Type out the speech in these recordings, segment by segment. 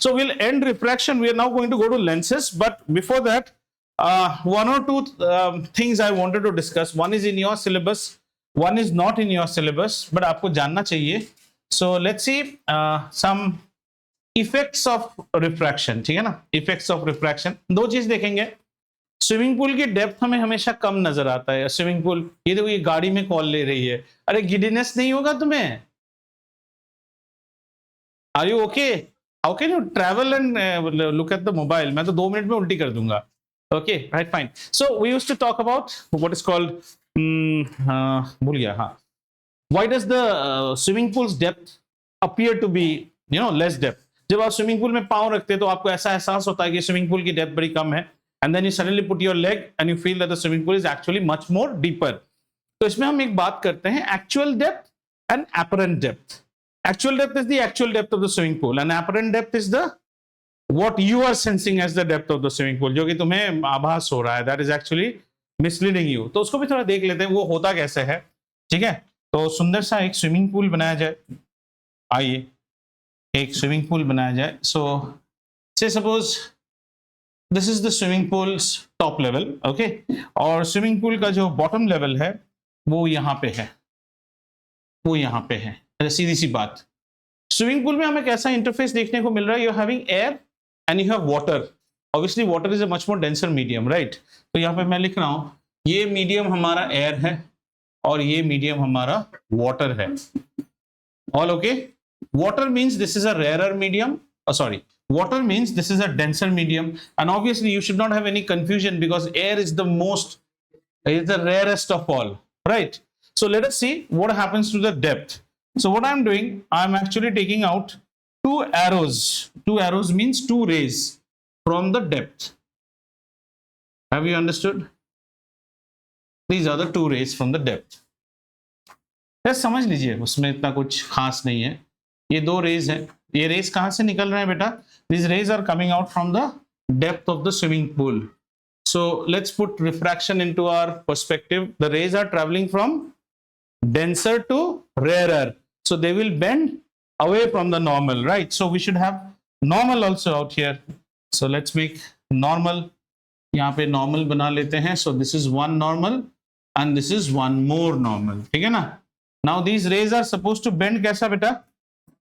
So we'll end refraction. We are now going to go to lenses, but before that, one or two things I wanted to discuss. One is in your syllabus, one is not in your syllabus, but आपको जानना चाहिए. So let's see some effects of refraction. ठीक है ना? Effects of refraction. दो चीज देखेंगे. Swimming pool की डेप्थ हमें हमेशा कम नजर आता है. स्विमिंग पूल, ये देखो, ये गाड़ी में कॉल ले रही है. अरे गिडीनेस नहीं होगा तुम्हें? Are you okay? How can you travel and look at the mobile? मैं तो 2 मिनट में उल्टी कर दूंगा. Okay, right, fine. So we used to talk about what is called, भूल गया. हाँ, why does the swimming pools depth appear to be less depth? जब आप स्विमिंग पूल में पाँव रखते हैं तो आपको ऐसा एहसास होता है कि स्विमिंग पूल की डेप्थ बड़ी कम है, and then you suddenly put your leg and you feel that the swimming pool is actually much more deeper. तो इसमें हम एक बात करते हैं, actual depth and apparent depth. Actual depth is the actual depth of the swimming pool, and apparent depth is the what you are sensing as the depth of the swimming pool, जो कि तुम्हें आभास हो रहा है, that is actually misleading you. तो उसको भी थोड़ा देख लेते हैं, वो होता कैसे है. ठीक है, तो सुंदर सा एक स्विमिंग पूल बनाया जाए. आइए एक स्विमिंग पूल बनाया जाए. सो से suppose this is the swimming pools top level. Okay, और स्विमिंग पूल का जो बॉटम लेवल है वो यहाँ पे है, वो यहाँ पे है. सीधी सी बात, स्विमिंग पूल में हमें कैसा इंटरफेस देखने को मिल रहा है? You having air and you have water. Obviously water is a much more denser medium, right? तो यहाँ पे मैं लिख रहा हूँ, ये मीडियम हमारा एयर है और ये मीडियम हमारा वाटर है. All okay? Water means this is a rarer medium. Sorry, water means this is a denser medium, and obviously you should not have any confusion because air is the rarest of all, right? So let us see what happens to the depth. So what I'm doing, I'm actually taking out two arrows. Two arrows means two rays from the depth. Have you understood? These are the two rays from the depth. बस समझ लीजिए, उसमें इतना कुछ खास नहीं है. ये दो रेज है. ये रेज कहां से निकल रहे हैं बेटा? These rays are coming out from the depth of the swimming pool. So let's put refraction into our perspective. The rays are traveling from denser to rarer. So they will bend away from the normal, right? So we should have normal also out here. So let's make normal. यहाँ पे normal बना लेते हैं. So this is one normal and this is one more normal. ठीक है ना? Now these rays are supposed to bend कैसा बेटा?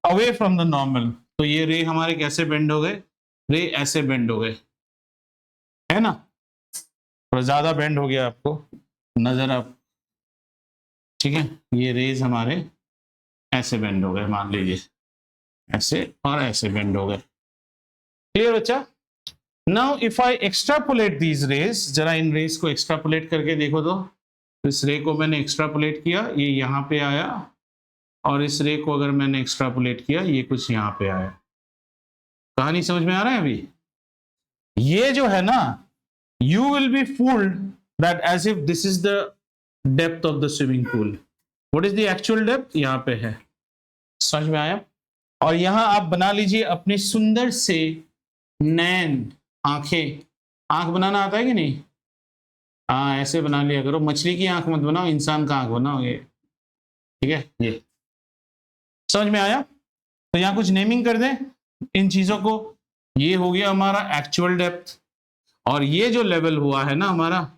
Away from the normal. तो ये रे हमारे कैसे बेंड हो गए? रे ऐसे बेंड हो गए, है ना? थोड़ा ज्यादा बेंड हो गया आपको नजर आप. ठीक है, ये रेज हमारे ऐसे बेंड हो गए, मान लीजिए ऐसे और ऐसे बेंड हो गए. क्लियर बच्चा? Now if I extrapolate these raise, जरा इन रेज को एक्सट्रापोलेट करके देखो. तो इस रे को मैंने एक्सट्रापोलेट किया, ये यहाँ पे आया, और इस रे को अगर मैंने एक्सट्रापोलेट किया, ये कुछ यहाँ पे आया. कहानी समझ में आ रहा है अभी? ये जो है ना, you will be fooled that as if this is the depth of the swimming pool. What is the actual depth? यहाँ पे है. समझ में आया? और यहाँ आप बना लीजिए अपने सुंदर से नैन आंखें. आंख बनाना आता है कि नहीं? हाँ, ऐसे बना लिया करो. मछली की आंख मत बनाओ, इंसान का आंख बनाओ. ये ठीक है? ये समझ में आया? तो यहाँ कुछ नेमिंग कर दें इन चीजों को. ये हो गया हमारा एक्चुअल डेप्थ, और ये जो लेवल हुआ है ना हमारा,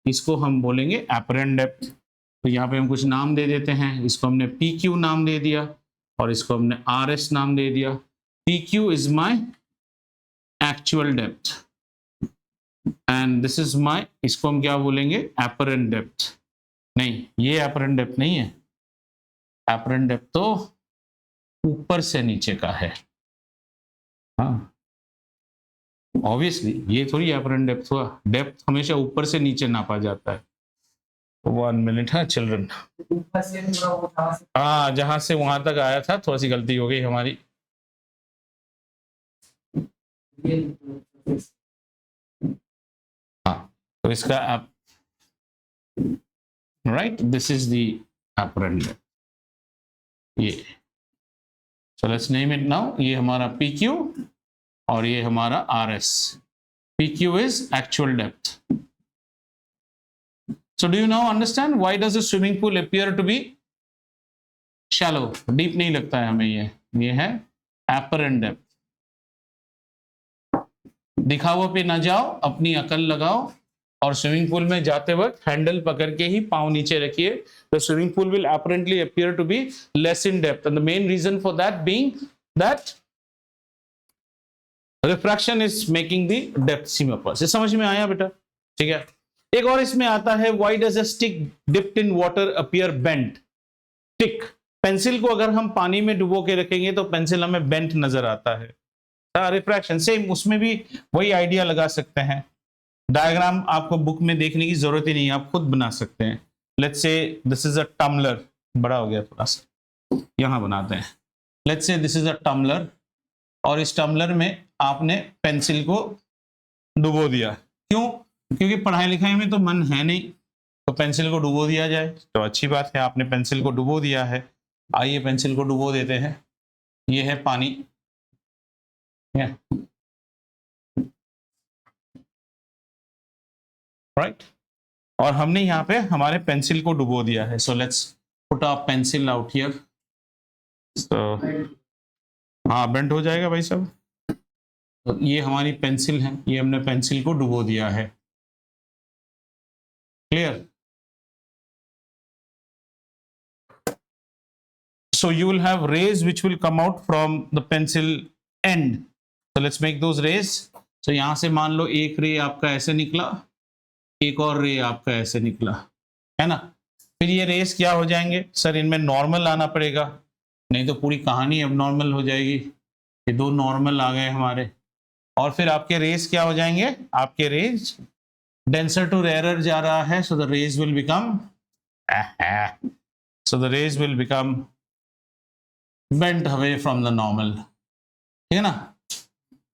इसको हम बोलेंगे एपरेंट डेप्थ. तो यहाँ पे हम कुछ नाम दे देते हैं. इसको हमने PQ नाम दे दिया और इसको हमने RS नाम दे दिया. PQ is my actual depth and this is my, इसको हम क्या बोलेंगे? Apparent depth. नहीं, ये एपरेंट डेप्थ नहीं है. एपरेंट डेप्थ तो ऊपर से नीचे का है. हाँ, ऑब्वियसली ये थोड़ी एपरेंट डेप्थ हुआ. डेप्थ हमेशा ऊपर से नीचे नापा जाता है. 1 मिनट. हाँ चिल्ड्रन, हाँ जहां से वहां तक आया था, थोड़ी सी गलती हो गई हमारी. हाँ, तो इसका आप right, this is the apparent depth. ये so let's name it now. ये हमारा PQ और ये हमारा RS. PQ is actual depth. So do you now understand why does a swimming pool appear to be shallow? Deep नहीं लगता है हमें. ये है apparent depth. दिखावा पे ना जाओ, अपनी अकल लगाओ और स्विमिंग पूल में जाते वक्त हैंडल पकड़ के ही पांव नीचे रखिए. The swimming pool will apparently appear to be less in depth, and the main reason for that being that refraction is making the depth seem upwards. ये समझ में आया बेटा? ठीक है. एक और इसमें आता है, why does a stick dipped in water appear bent? Tick, pencil को अगर हम पानी में डुबो के रखेंगे तो पेंसिल हमें बेंट नजर आता है. रिफ्रैक्शन सेम, उसमें भी वही आइडिया लगा सकते हैं. डायग्राम आपको बुक में देखने की जरूरत ही नहीं है, आप खुद बना सकते हैं. Let's say this is a tumbler, बड़ा हो गया थोड़ा सा, यहां बनाते हैं. Let's say this is a tumbler, और इस टम्बलर में आपने पेंसिल को डुबो दिया. क्यों? क्योंकि पढ़ाई लिखाई में तो मन है नहीं, तो पेंसिल को डुबो दिया जाए तो अच्छी बात है. आपने पेंसिल को डुबो दिया है, आइए पेंसिल को डुबो देते हैं. ये है पानी, राइट, और हमने यहाँ पे हमारे पेंसिल को डुबो दिया है. So let's put a pencil out here. So हाँ, बेंट हो जाएगा भाई साहब. तो ये हमारी पेंसिल है, ये हमने पेंसिल को डुबो दिया है. Clear? So you will have rays which will come out from the pencil end. So let's make those rays. So यहां से मान लो एक रे आपका ऐसे निकला, एक और रे आपका ऐसे निकला, है ना. फिर ये रेस क्या हो जाएंगे? सर इनमें नॉर्मल आना पड़ेगा, नहीं तो पूरी कहानी अब नॉर्मल हो जाएगी. ये दो नॉर्मल आ गए हमारे, और फिर आपके रेस क्या हो जाएंगे? आपके रेस डेंसर टू रेयरर जा रहा है. So the rays will become bent away from the normal. ठीक है ना.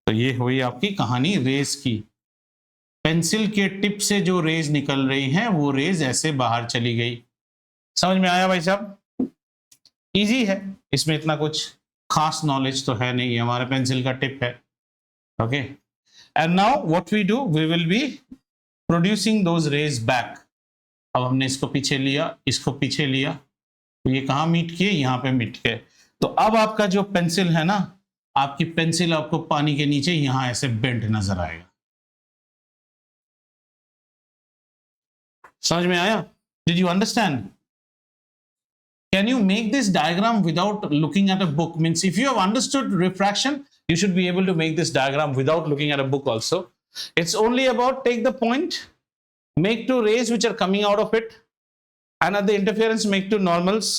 तो ये हुई आपकी कहानी रेस की. पेंसिल के टिप से जो रेज निकल रही हैं वो रेज ऐसे बाहर चली गई. समझ में आया भाई साहब? इजी है, इसमें इतना कुछ खास नॉलेज तो है नहीं, हमारा पेंसिल का टिप है. Okay, and now what we do, we will be producing those rays back. अब हमने इसको पीछे लिया, इसको पीछे लिया, तो ये कहाँ मीट किए? यहाँ पे मीट गए. तो अब आपका जो पेंसिल है ना, आपकी पेंसिल आपको पानी के नीचे यहां ऐसे बेंट नजर आएगा. समझ में आया? Did you understand? Can you make this diagram without looking at a book? Means if you have understood refraction, you should be able to make this diagram without looking at a book also. It's only about take the point, make two rays which are coming out of it, and at the interference make two normals.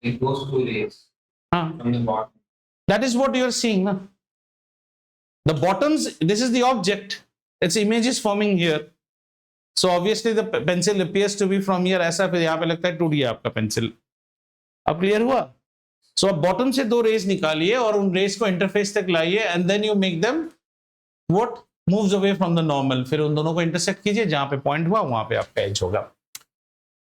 It goes two rays from the bottom. That is what you are seeing. Na? The bottoms, this is the object. Its image is forming here. So obviously the pencil appears to be from here. ऐसा फिर यहाँ पे लगता है टूट गया आपका pencil. अब क्लियर हुआ? So अब बॉटम से दो रेस निकालिए और उन रेस को इंटरफेस तक लाइए, and then you make them what moves away from the normal. फिर उन दोनों को इंटरसेक्ट कीजिए, जहां पे पॉइंट हुआ वहां पे आपका एज होगा.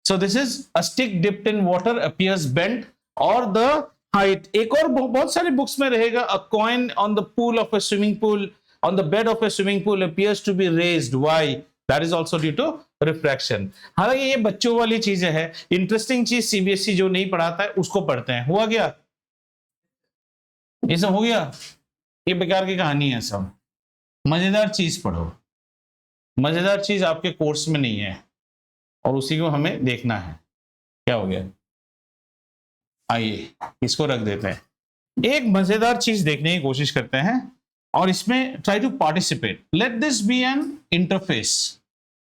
So this is a stick dipped in water appears bent, or the height. एक और बहुत सारे बुक्स में रहेगा, a coin on the pool of a swimming pool, on the bed of a swimming pool appears to be raised. Why? That is also due to refraction. हालांकि ये बच्चों वाली चीजें हैं. इंटरेस्टिंग चीज सीबीएसई जो नहीं पढ़ाता है उसको पढ़ते हैं. हुआ गया? ये सब हो गया? ये बेकार की कहानी है सब. मजेदार चीज पढ़ो. मजेदार चीज आपके कोर्स में नहीं है और उसी को हमें देखना है. क्या हो गया? आइए इसको रख देते हैं. एक मजेदार चीज देखने की कोशिश करते हैं और इसमें try to participate. Let this be an interface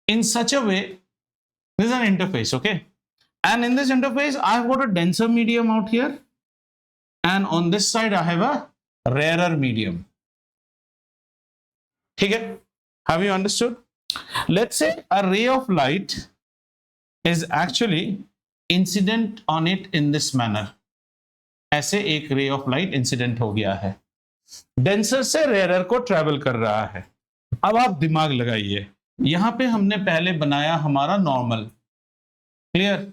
in such a way. This is an interface, okay, and in this interface I have got a denser medium out here, and on this side I have a rarer medium. ठीक है? Have you understood? Let's say a ray of light is actually incident on it in this manner. ऐसे एक रे of light incident हो गया है, denser से rarer को ट्रेवल कर रहा है. अब आप दिमाग लगाइए, यहां पे हमने पहले बनाया हमारा नॉर्मल. क्लियर?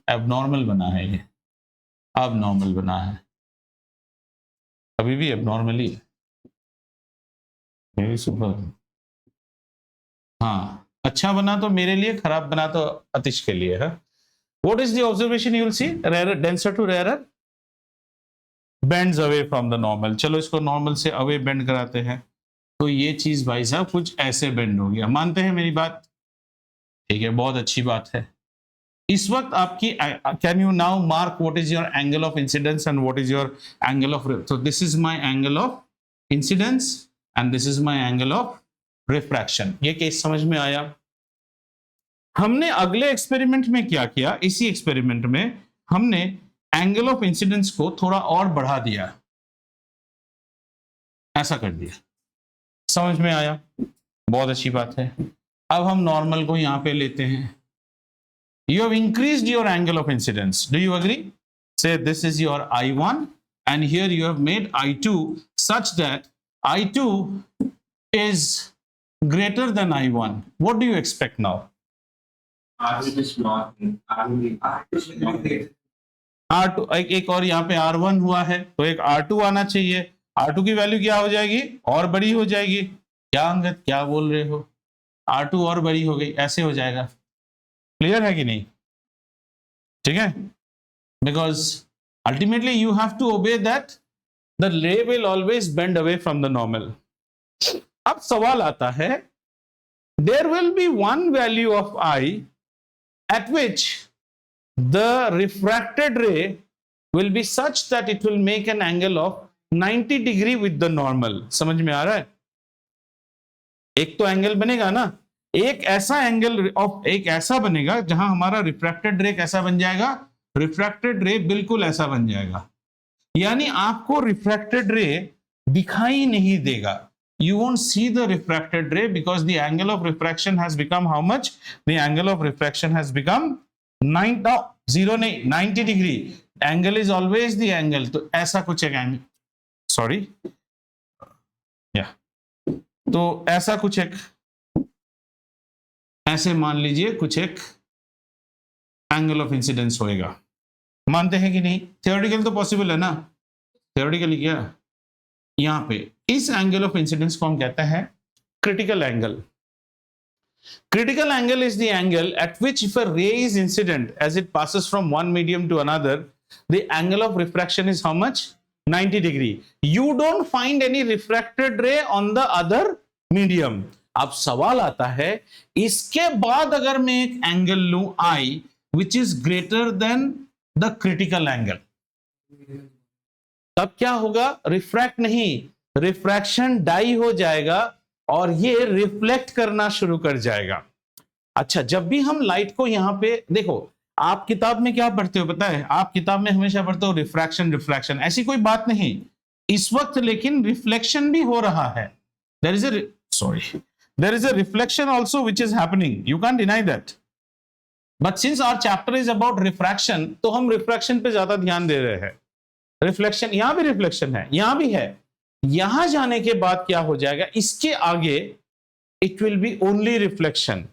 अब नॉर्मल बना है, ये अब नॉर्मल बना है, अभी भी अब नॉर्मल ही है. सुपर. हाँ, अच्छा बना तो मेरे लिए, खराब बना तो अतिश के लिए है. What is the observation you will see? Rarer, denser to rarer, bends away from the normal. चलो इसको नॉर्मल से अवे बेंड कराते हैं, तो ये चीज भाई साहब कुछ ऐसे बेंड हो गया। मानते हैं मेरी बात? ठीक है, बहुत अच्छी बात है। इस वक्त आपकी can you now mark what is your angle of incidence and what is your angle of, so this is my angle of incidence and this is my angle of refraction. ये केस समझ में आया? हमने अगले experiment में क्या किया, इसी एक्सपेरिमेंट में हमने एंगल ऑफ इंसिडेंस को थोड़ा और बढ़ा दिया, ऐसा कर दिया। समझ में आया? बहुत अच्छी बात है। अब हम नॉर्मल को यहां पे लेते हैं। You have increased your angle of incidence. Do you agree? Say this is your I1 and here you have made I2 such that I2 is greater than I1. What do you expect now? R2 is not. R2 is not. R2 एक और यहाँ पे R1 हुआ है, तो एक R2 आना चाहिए। R2 की वैल्यू क्या हो जाएगी? और बड़ी हो जाएगी। क्या अंगद, क्या बोल रहे हो? R2 और बड़ी हो गई, ऐसे हो जाएगा। क्लियर है कि नहीं? ठीक है, because ultimately you have to obey that the ray will always bend away from the normal. अब सवाल आता है, there will be one value of i at which the refracted ray will be such that it will make an angle of 90 degree with the normal. समझ में आ रहा है? एक तो एंगल बनेगा ना, एक ऐसा एंगल ऑफ एक ऐसा बनेगा जहां हमारा रिफ्रैक्टेड रे कैसा बन जाएगा? रिफ्रैक्टेड रे बिल्कुल ऐसा बन जाएगा, यानी आपको रिफ्रैक्टेड रे दिखाई नहीं देगा। You won't see the refracted ray because the angle of refraction has become how much? The angle of refraction has become 90 degree. Angle is always the angle. तो ऐसा कुछ एक एंगल, सॉरी या तो ऐसा कुछ एक, ऐसे मान लीजिए कुछ एक एंगल ऑफ इंसिडेंस होएगा। मानते हैं कि नहीं? थियोरेटिकल तो पॉसिबल है ना, थियोरेटिकली क्या यहां पे इस एंगल ऑफ इंसिडेंस को हम कहते हैं critical angle. Critical angle is the angle at which if a ray is incident as it passes from one medium to another, the angle of refraction is how much? 90 degree. You don't find any refracted ray on the other medium. अब सवाल आता है, इसके बाद अगर मैं एक angle लूं I which is greater than the critical angle, तब क्या होगा? रिफ्रैक्ट नहीं, रिफ्रैक्शन डाई हो जाएगा और ये रिफ्लेक्ट करना शुरू कर जाएगा। अच्छा, जब भी हम लाइट को यहां पे देखो, आप किताब में क्या पढ़ते हो पता है? आप किताब में हमेशा पढ़ते हो रिफ्रैक्शन रिफ्लेक्शन, ऐसी कोई बात नहीं इस वक्त, लेकिन रिफ्लेक्शन भी हो रहा है। There is a reflection also which is happening, you can deny that, but since our chapter is about refraction, तो हम रिफ्रैक्शन पे ज्यादा ध्यान दे रहे हैं। रिफ्लेक्शन, यहां भी रिफ्लेक्शन है, यहां भी है। यहां जाने के बाद क्या हो जाएगा? इसके आगे it will be only reflection.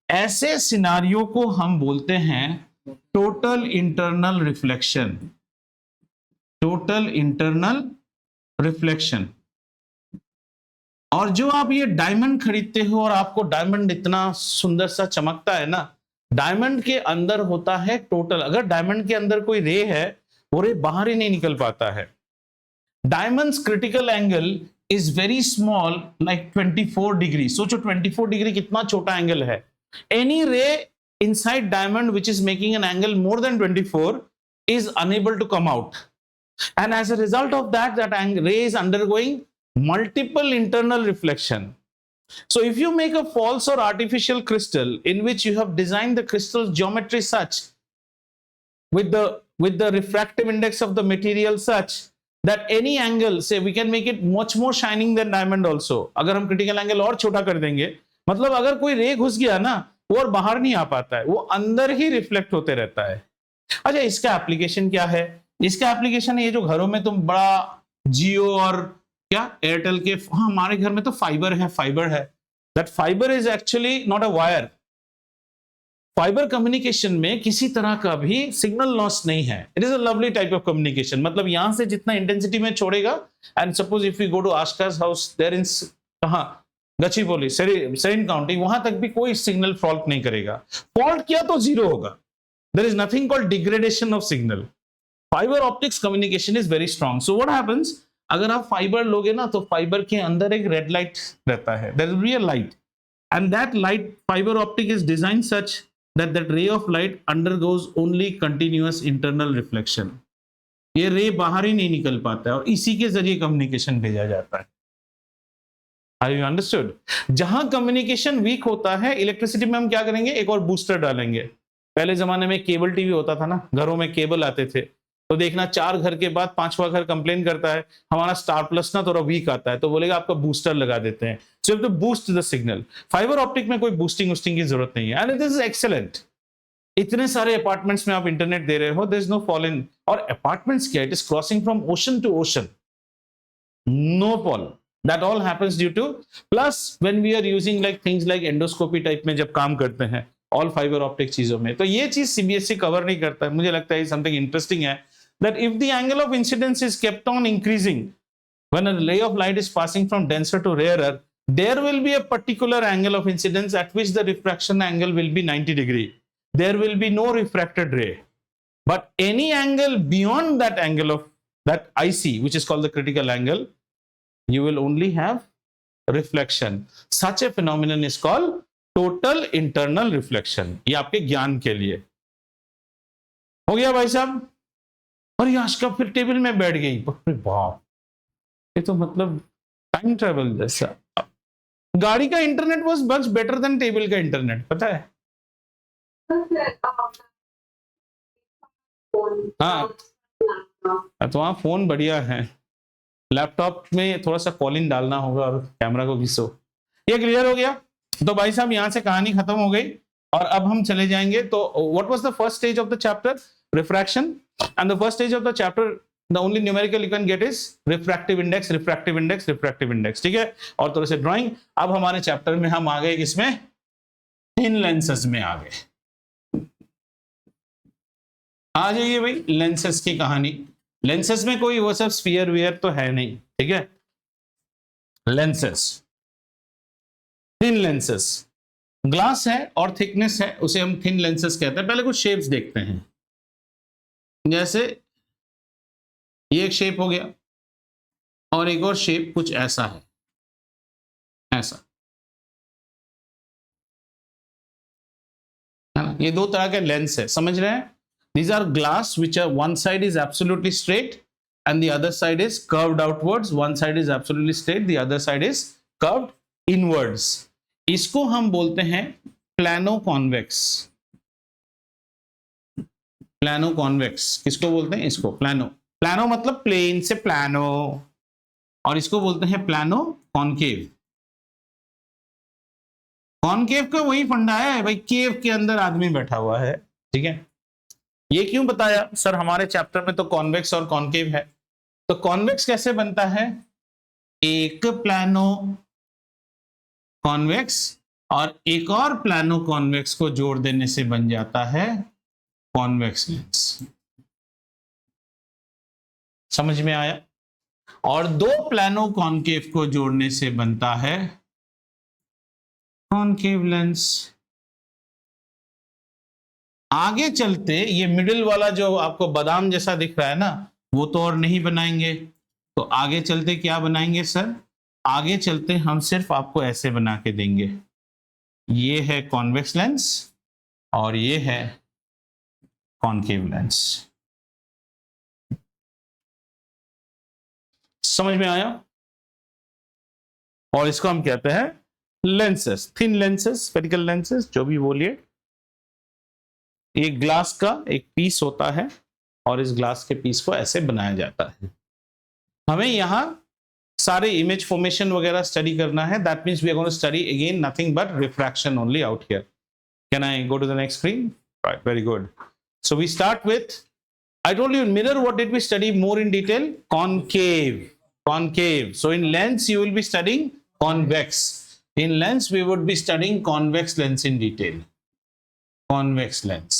ऐसे सिनारियो को हम बोलते हैं total internal reflection. Total internal reflection. और जो आप ये डायमंड खरीदते हो और आपको डायमंड इतना सुंदर सा चमकता है ना, डायमंड के अंदर होता है टोटल, अगर डायमंड के अंदर कोई रे है, वो रे बाहर ही नहीं निकल पाता है। Diamonds critical angle is very small, like 24 degree. सोचो 24 डिग्री कितना छोटा एंगल है। एनी रे inside diamond which is making an angle more than 24 is unable to come out, and as a result of that ray is undergoing multiple internal reflection. So if you make a false or artificial crystal in which you have designed the crystal's geometry such with the refractive index of the material such that any angle, say we can make it much more shining than diamond also, अगर हम critical angle और छोटा कर देंगे, मतलब अगर कोई रे घुस गया ना, वो और बाहर नहीं आ पाता है, वो अंदर ही रिफ्लेक्ट होते रहता है। अच्छा, इसका एप्लीकेशन क्या है? इसका एप्लीकेशन ये जो घरों में तुम बड़ा जियो और क्या एयरटेल के, हाँ हमारे घर में तो फाइबर है। That fibre is actually not a wire. Fibre communication में किसी तरह का भी सिग्नल लॉस नहीं है। It is a lovely type of communication, मतलब यहां से जितना इंटेंसिटी में छोड़ेगा, and suppose if you go to आस्कास हाउस देयर इन कहां गचीबोली सेरेन काउंटी, वहां तक भी कोई सिग्नल फॉल्ट नहीं करेगा। फॉल्ट किया तो जीरो होगा। There is nothing called degradation of signal. Fibre optics communication is very strong. So what happens, अगर आप फाइबर लोगे ना तो फाइबर के अंदर एक रेड लाइट रहता है, there will be a light, and that light fiber optic is designed such that that ray of light undergoes only continuous internal reflection. ये रे बाहर ही नहीं निकल पाता है और इसी के जरिए कम्युनिकेशन भेजा जाता है. Are you understood? जहां कम्युनिकेशन वीक होता है, इलेक्ट्रिसिटी में हम क्या करेंगे, एक और बूस्टर डालेंगे. पहले जमाने में केबल टीवी होता था ना, घरों में केबल आते थे, तो देखना 4 घर के बाद 5वां घर कंप्लेन करता है हमारा स्टार प्लस ना थोड़ा वीक आता है, तो बोलेगा आपका बूस्टर लगा देते हैं. So you have to boost the signal. Fibre optic में कोई बूस्टिंग की जरूरत नहीं है, एंड दिस इज एक्सेलेंट. इतने सारे अपार्टमेंट्स में आप इंटरनेट दे रहे हो, there is no fall in. और अपार्टमेंट्स क्या, it is crossing from ocean to ocean, no fall. That all happens due to, plus when we are using like things like endoscopy type में जब काम करते हैं all fiber optic चीजों में, तो ये चीज CBSE कवर नहीं करता है. मुझे लगता है something interesting है that if the angle of incidence is kept on increasing when a ray of light is passing from denser to rarer, there will be a particular angle of incidence at which the refraction angle will be 90 degree. There will be no refracted ray, but any angle beyond that angle of that IC, which is called the critical angle, you will only have reflection. Such a phenomenon is called total internal reflection. ये आपके ज्ञान के लिए हो गया भाई साहब. और ये आज का फिर टेबल में बैठ गई, वाह, ये तो मतलब टाइम ट्रेवल जैसा. गाड़ी का internet was much better than table का इंटरनेट, पता है. हाँ, तो वहाँ फोन बढ़िया है, लैपटॉप में थोड़ा सा कॉलिंग डालना होगा और कैमरा को घिसो. ये क्लियर हो गया. तो भाई साहब यहां से कहानी खत्म हो गई और अब हम चले जाएंगे. तो what was the first stage of the chapter, refraction. And the first stage of the chapter, the only numerical you can get is refractive index, refractive index, refractive index. ठीक है, और थोड़े से ड्राइंग. अब हमारे चैप्टर में हम आ गए किसमें, थिन लेंसेज में आ गए. आ जाइए भाई, लेंसेज की कहानी. लेंसेज में कोई वो सब स्फीयर वियर तो है नहीं, ठीक है. लेंसेज, थिन लेंसेज, ग्लास है और थिकनेस है, उसे हम थिन लेंसेज कहते हैं. पहले कुछ शेप्स देखते हैं. जैसे ये एक शेप हो गया और एक और शेप कुछ ऐसा है, ऐसा है ना. ये 2 तरह के लेंस है, समझ रहे हैं. These are glass which are one side is absolutely straight and the other side is curved outwards. One side is absolutely straight, the other side is curved inwards. इसको हम बोलते हैं प्लानो कॉन्वेक्स. प्लानो कॉन्वेक्स किसको बोलते हैं, इसको plano. Plano मतलब plane से प्लानो, और इसको बोलते हैं प्लानो कॉनकेव. कॉनकेव का वही फंडा है भाई, केव के अंदर आदमी बैठा हुआ है. ठीक है, ये क्यों बताया सर, हमारे चैप्टर में तो कॉन्वेक्स और कॉनकेव है. तो कॉन्वेक्स कैसे बनता है, एक प्लानो कॉन्वेक्स और एक और प्लानो कॉन्वेक्स को जोड़ देने से बन जाता है कॉन्वेक्स लेंस. समझ में आया. और 2 प्लानो कॉनकेव को जोड़ने से बनता है कॉनकेव लेंस. आगे चलते ये मिडिल वाला जो आपको बादाम जैसा दिख रहा है ना, वो तो और नहीं बनाएंगे. तो आगे चलते क्या बनाएंगे सर, आगे चलते हम सिर्फ आपको ऐसे बना के देंगे. ये है कॉन्वेक्स लेंस और ये है कॉनकेव लेंस. समझ में आया. और इसको हम कहते हैं lenses, thin lenses, spherical lenses, जो भी बोलिए. एक ग्लास का एक पीस होता है और इस ग्लास के पीस को ऐसे बनाया जाता है. हमें यहां सारे इमेज फॉर्मेशन वगैरह स्टडी करना है. That means we are going to study again nothing but refraction only out here. Can I go to the next screen? Right, very good. So we start with, I told you mirror, what did we study more in detail? Concave. Concave. So in lens you will be studying convex. In lens we would be studying convex lens in detail. Convex lens.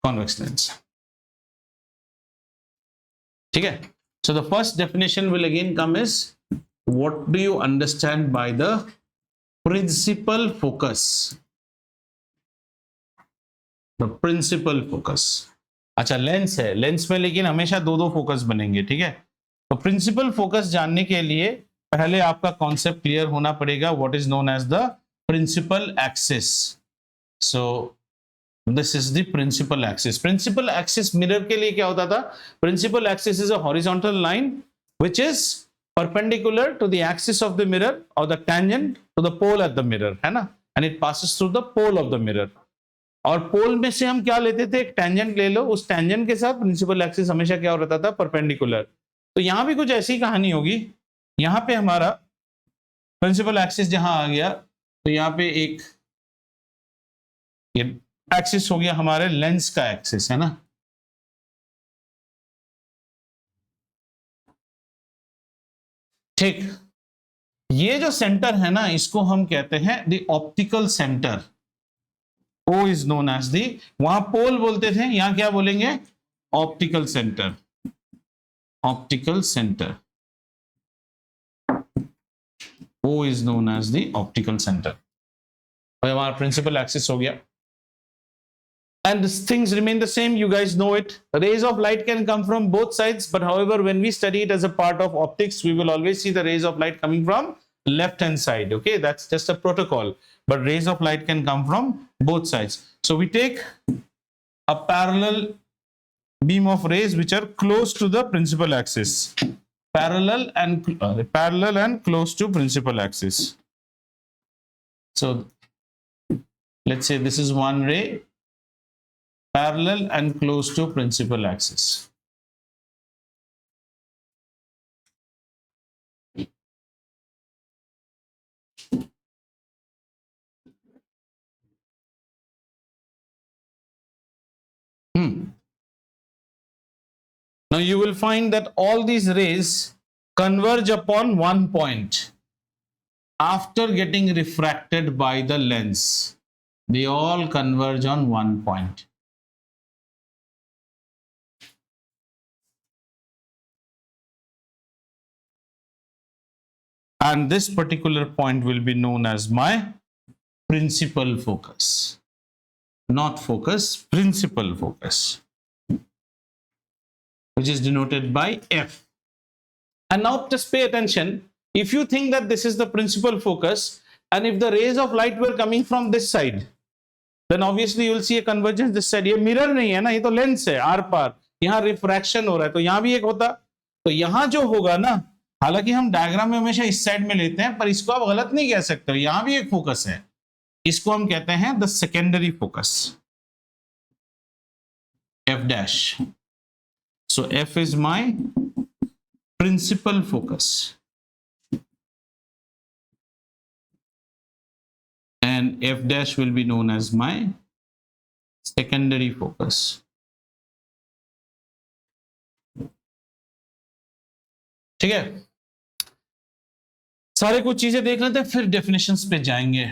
Convex lens. ठीक है. So the first definition will again come is, what do you understand by the principal focus? The principal focus. अच्छा lens है, lens में लेकिन हमेशा दो दो focus बनेंगे, ठीक है। तो प्रिंसिपल फोकस जानने के लिए पहले आपका कॉन्सेप्ट क्लियर होना पड़ेगा, what is known as the principal axis. So this is the principal axis. Principal axis mirror के लिए क्या होता था? Principal axis is a horizontal line which is perpendicular to the axis of the mirror or the tangent to the pole at the mirror, है ना, and it passes through the pole of the mirror। और पोल में से हम क्या लेते थे? एक टेंजेंट ले लो, उस टेंजेंट के साथ प्रिंसिपल एक्सिस हमेशा क्या हो रहता था? परपेंडिकुलर। तो यहां भी कुछ ऐसी कहानी होगी। यहां पे हमारा प्रिंसिपल एक्सिस जहां आ गया, तो यहां पे एक एक्सिस हो गया हमारे लेंस का एक्सिस, है ना। ठीक, ये जो सेंटर है ना, इसको हम कहते हैं the optical centre. O is known as the, वहां पोल बोलते थे, यहां क्या बोलेंगे? Optical centre. Optical centre, O is known as the optical centre. और हमारा प्रिंसिपल एक्सिस हो गया। And things remain the same, you guys know it. Rays of light can come from both sides, but however, when we study it as a part of optics, we will always see the rays of light coming from left hand side. Okay, that's just a protocol, but rays of light can come from both sides. So we take a parallel beam of rays which are close to the principal axis, parallel and close to principal axis. So let's say this is one ray, parallel and close to principal axis. Now you will find that all these rays converge upon one point after getting refracted by the lens. They all converge on one point. And this particular point will be known as my principal focus. Not focus, principal focus, which is denoted by F. And now just pay attention. If you think that this is the principal focus, and if the rays of light were coming from this side, then obviously you will see a convergence this side. ये mirror नहीं है ना, ये तो lens है, are पार यहाँ refraction हो रहा है, तो यहाँ भी एक होता। तो यहाँ जो होगा ना, हालांकि हम डायग्राम में हमेशा इस साइड में लेते हैं, पर इसको आप गलत नहीं कह सकते, यहाँ भी एक फोकस है, इसको हम कहते हैं the secondary focus, F dash. So F is my principal focus, and F dash will be known as my secondary focus. ठीक है, सारे कुछ चीजें देख लेते हैं, फिर डेफिनेशंस पे जाएंगे।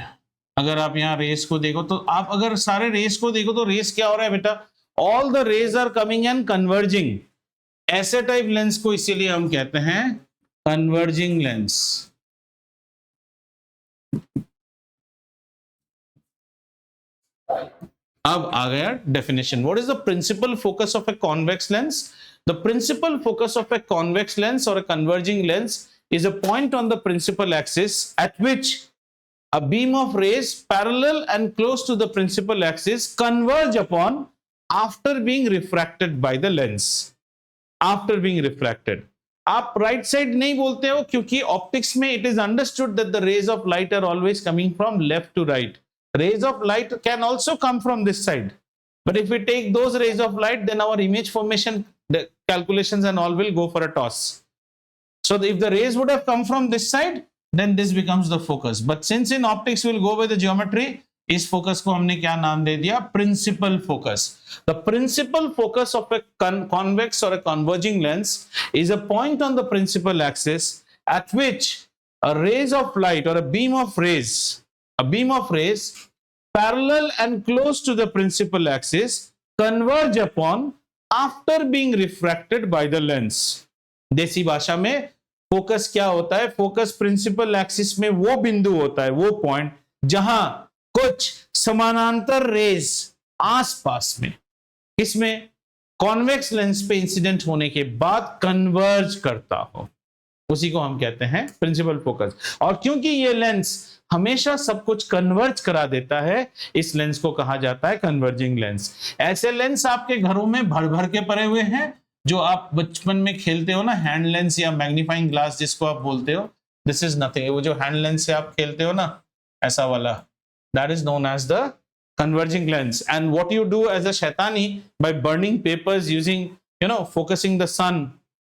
अगर आप यहाँ रेस को देखो, तो आप अगर सारे रेस को देखो, तो रेस क्या हो रहा है बेटा? All the rays are coming and converging. ऐसे टाइप लेंस को इसीलिए हम कहते हैं कन्वर्जिंग लेंस। अब आ गया definition. What is the principal focus of a convex lens? The principal focus of a convex lens or a converging lens is a point on the principal axis at which a beam of rays parallel and close to the principal axis converge upon after being refracted by the lens. After being refracted. आप right side नहीं बोलते हो, क्योंकि optics में it is understood that the rays of light are always coming from left to right. Rays of light can also come from this side. But if we take those rays of light, then our image formation, the calculations and all will go for a toss. So if the rays would have come from this side, then this becomes the focus. But since in optics we'll go by the geometry, इस focus को हमने क्या नाम दे दिया? Principal focus. The principal focus of a convex or a converging lens is a point on the principal axis at which a rays of light or a beam of rays parallel and close to the principal axis converge upon after being refracted by the lens. देसी भाषा में focus क्या होता है? Focus principal axis में वो बिंदु होता है, वो पॉइंट जहां कुछ समानांतर रेज आसपास में, किसमें, कॉन्वेक्स लेंस पे इंसिडेंट होने के बाद कन्वर्ज करता हो, उसी को हम कहते हैं प्रिंसिपल फोकस। और क्योंकि ये लेंस हमेशा सब कुछ कन्वर्ज करा देता है, इस लेंस को कहा जाता है कन्वर्जिंग लेंस। ऐसे लेंस आपके घरों में भर भर के पड़े हुए हैं, जो आप बचपन में खेलते हो ना, हैंड लेंस या मैग्नीफाइंग ग्लास जिसको आप बोलते हो, दिस इज नथिंग, वो जो हैंड लेंस से आप खेलते हो ना, ऐसा वाला, that is known as the converging lens. And what you do as a shaitani by burning papers using, focusing the sun,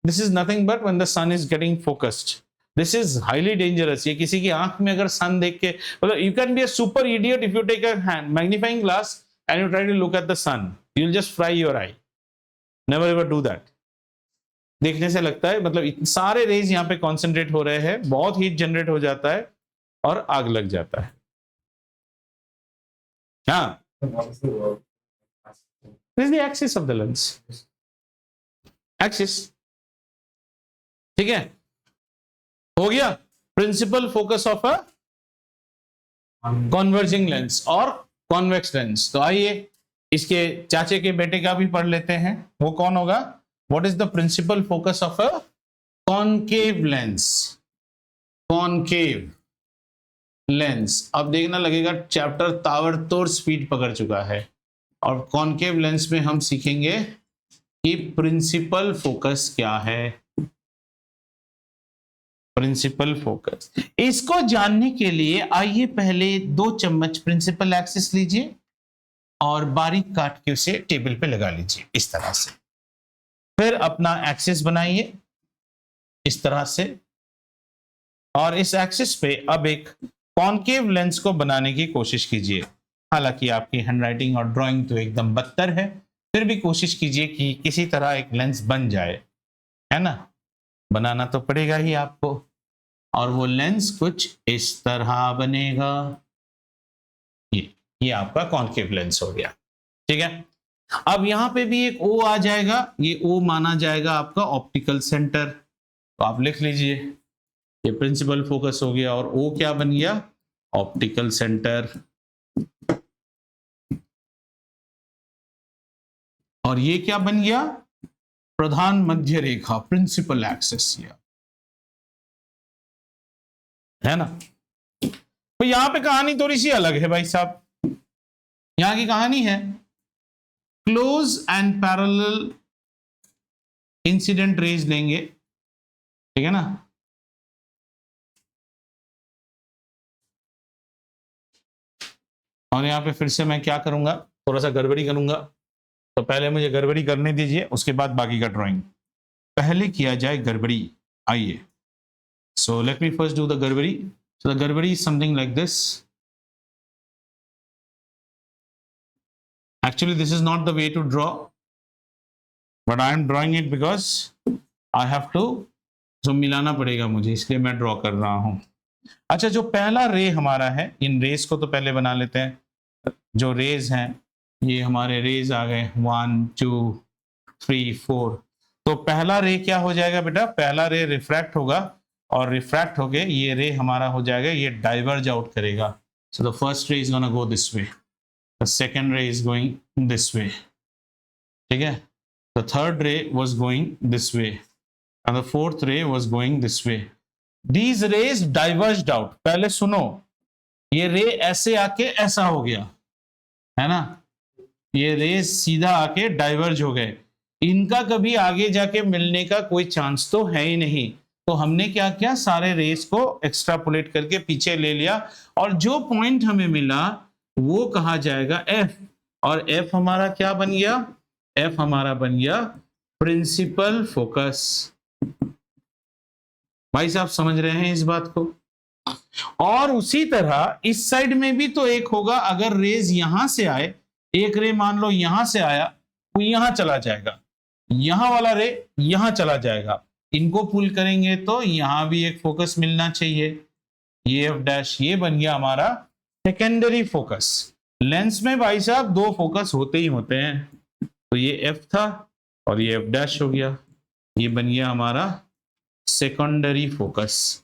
this is nothing but when the sun is getting focused. This is highly dangerous. ये किसी की आंख में अगर sun देख के, मतलब you can be a super idiot if you take a magnifying glass and you try to look at the sun. You'll just fry your eye. Never ever do that. देखने से लगता है, मतलब सारे रेज यहाँ पे कॉन्सेंट्रेट हो रहे हैं, बहुत हीट जनरेट हो जाता है और आग लग जाता है। हाँ, this is the axis of the lens. Axis, ठीक है, हो गया principal focus of a converging lens और कॉन्वेक्स लेंस। तो आइए इसके चाचे के बेटे का भी पढ़ लेते हैं, वो कौन होगा? What is the principal focus of a concave lens? Concave lens, अब देखना लगेगा चैप्टर ताबड़तोड़ स्पीड पकड़ चुका है, और कॉनकेव लेंस में हम सीखेंगे कि प्रिंसिपल फोकस क्या है। प्रिंसिपल फोकस, इसको जानने के लिए आइए पहले 2 चम्मच प्रिंसिपल एक्सिस लीजिए और बारीक काट के उसे टेबल पे लगा लीजिए इस तरह से। फिर अपना एक्सिस बनाइए इस तरह से, और इस एक्सिस पे अब एक कॉनकेव लेंस को बनाने की कोशिश कीजिए। हालांकि आपकी हैंडराइटिंग और ड्राइंग तो एकदम बदतर है, फिर भी कोशिश कीजिए कि किसी तरह एक लेंस बन जाए, है ना? बनाना तो पड़ेगा ही आपको, और वो लेंस कुछ इस तरह बनेगा। ये आपका कॉनकेव लेंस हो गया, ठीक है। अब यहां पे भी एक ओ आ जाएगा, ये ओ माना जाएगा आपका ऑप्टिकल सेंटर, तो आप लिख लीजिए, ये प्रिंसिपल फोकस हो गया, और ओ क्या बन गया? Optical centre. और ये क्या बन गया? प्रधान मध्य रेखा, प्रिंसिपल एक्सिस, है ना? तो यहां पे कहानी थोड़ी सी अलग है भाई साहब। यहां की कहानी है close and parallel incident raise लेंगे, ठीक है ना? और यहां पे फिर से मैं क्या करूंगा, थोड़ा सा गड़बड़ी करूंगा, तो पहले मुझे गड़बड़ी करने दीजिए, उसके बाद बाकी का ड्राइंग। पहले किया जाए गड़बड़ी, आइए। So let me first do the गड़बड़ी। सो द गड़बड़ी is something like this. Actually, this is not the way to draw, but I am drawing it because I have to, so मिलाना पड़ेगा मुझे, इसलिए मैं ड्रॉ कर रहा हूं। अच्छा, जो पहला रे हमारा है, इन रेज को तो पहले बना लेते हैं। जो रेज हैं, ये हमारे रेज आ गए 1 2 3 4। तो पहला रे क्या हो जाएगा बेटा? पहला रे रिफ्रैक्ट होगा, और रिफ्रैक्ट होके ये रे हमारा हो जाएगा, ये डाइवर्ज आउट करेगा। So the first ray is gonna go this way, the second ray is going this way, ठीक है? The third ray was going this way, and the fourth ray was going this way. These rays diverged out. पहले सुनो, ये रे ऐसे आके ऐसा हो गया, है ना? ये रे सीधा आके डाइवर्ज हो गए, इनका कभी आगे जाके मिलने का कोई चांस तो है ही नहीं। तो हमने क्या किया, सारे रेस को एक्स्ट्रापोलेट करके पीछे ले लिया, और जो पॉइंट हमें मिला वो कहा जाएगा F, और F हमारा क्या बन गया? F हमारा बन गया प्रिंसिपल फोकस। भाई साहब समझ रहे हैं इस बात को? और उसी तरह इस साइड में भी तो एक होगा, अगर रेज यहां से आए, एक रे मान लो यहां से आया, वो यहां चला जाएगा, यहां वाला रे यहां चला जाएगा, इनको पुल करेंगे तो यहां भी एक फोकस मिलना चाहिए, ये F डैश, ये बन गया हमारा सेकेंडरी फोकस। लेंस में भाई साहब 2 फोकस होते ही होते हैं, तो ये F था और ये F डैश हो गया, ये बन गया हमारा सेकेंडरी फोकस।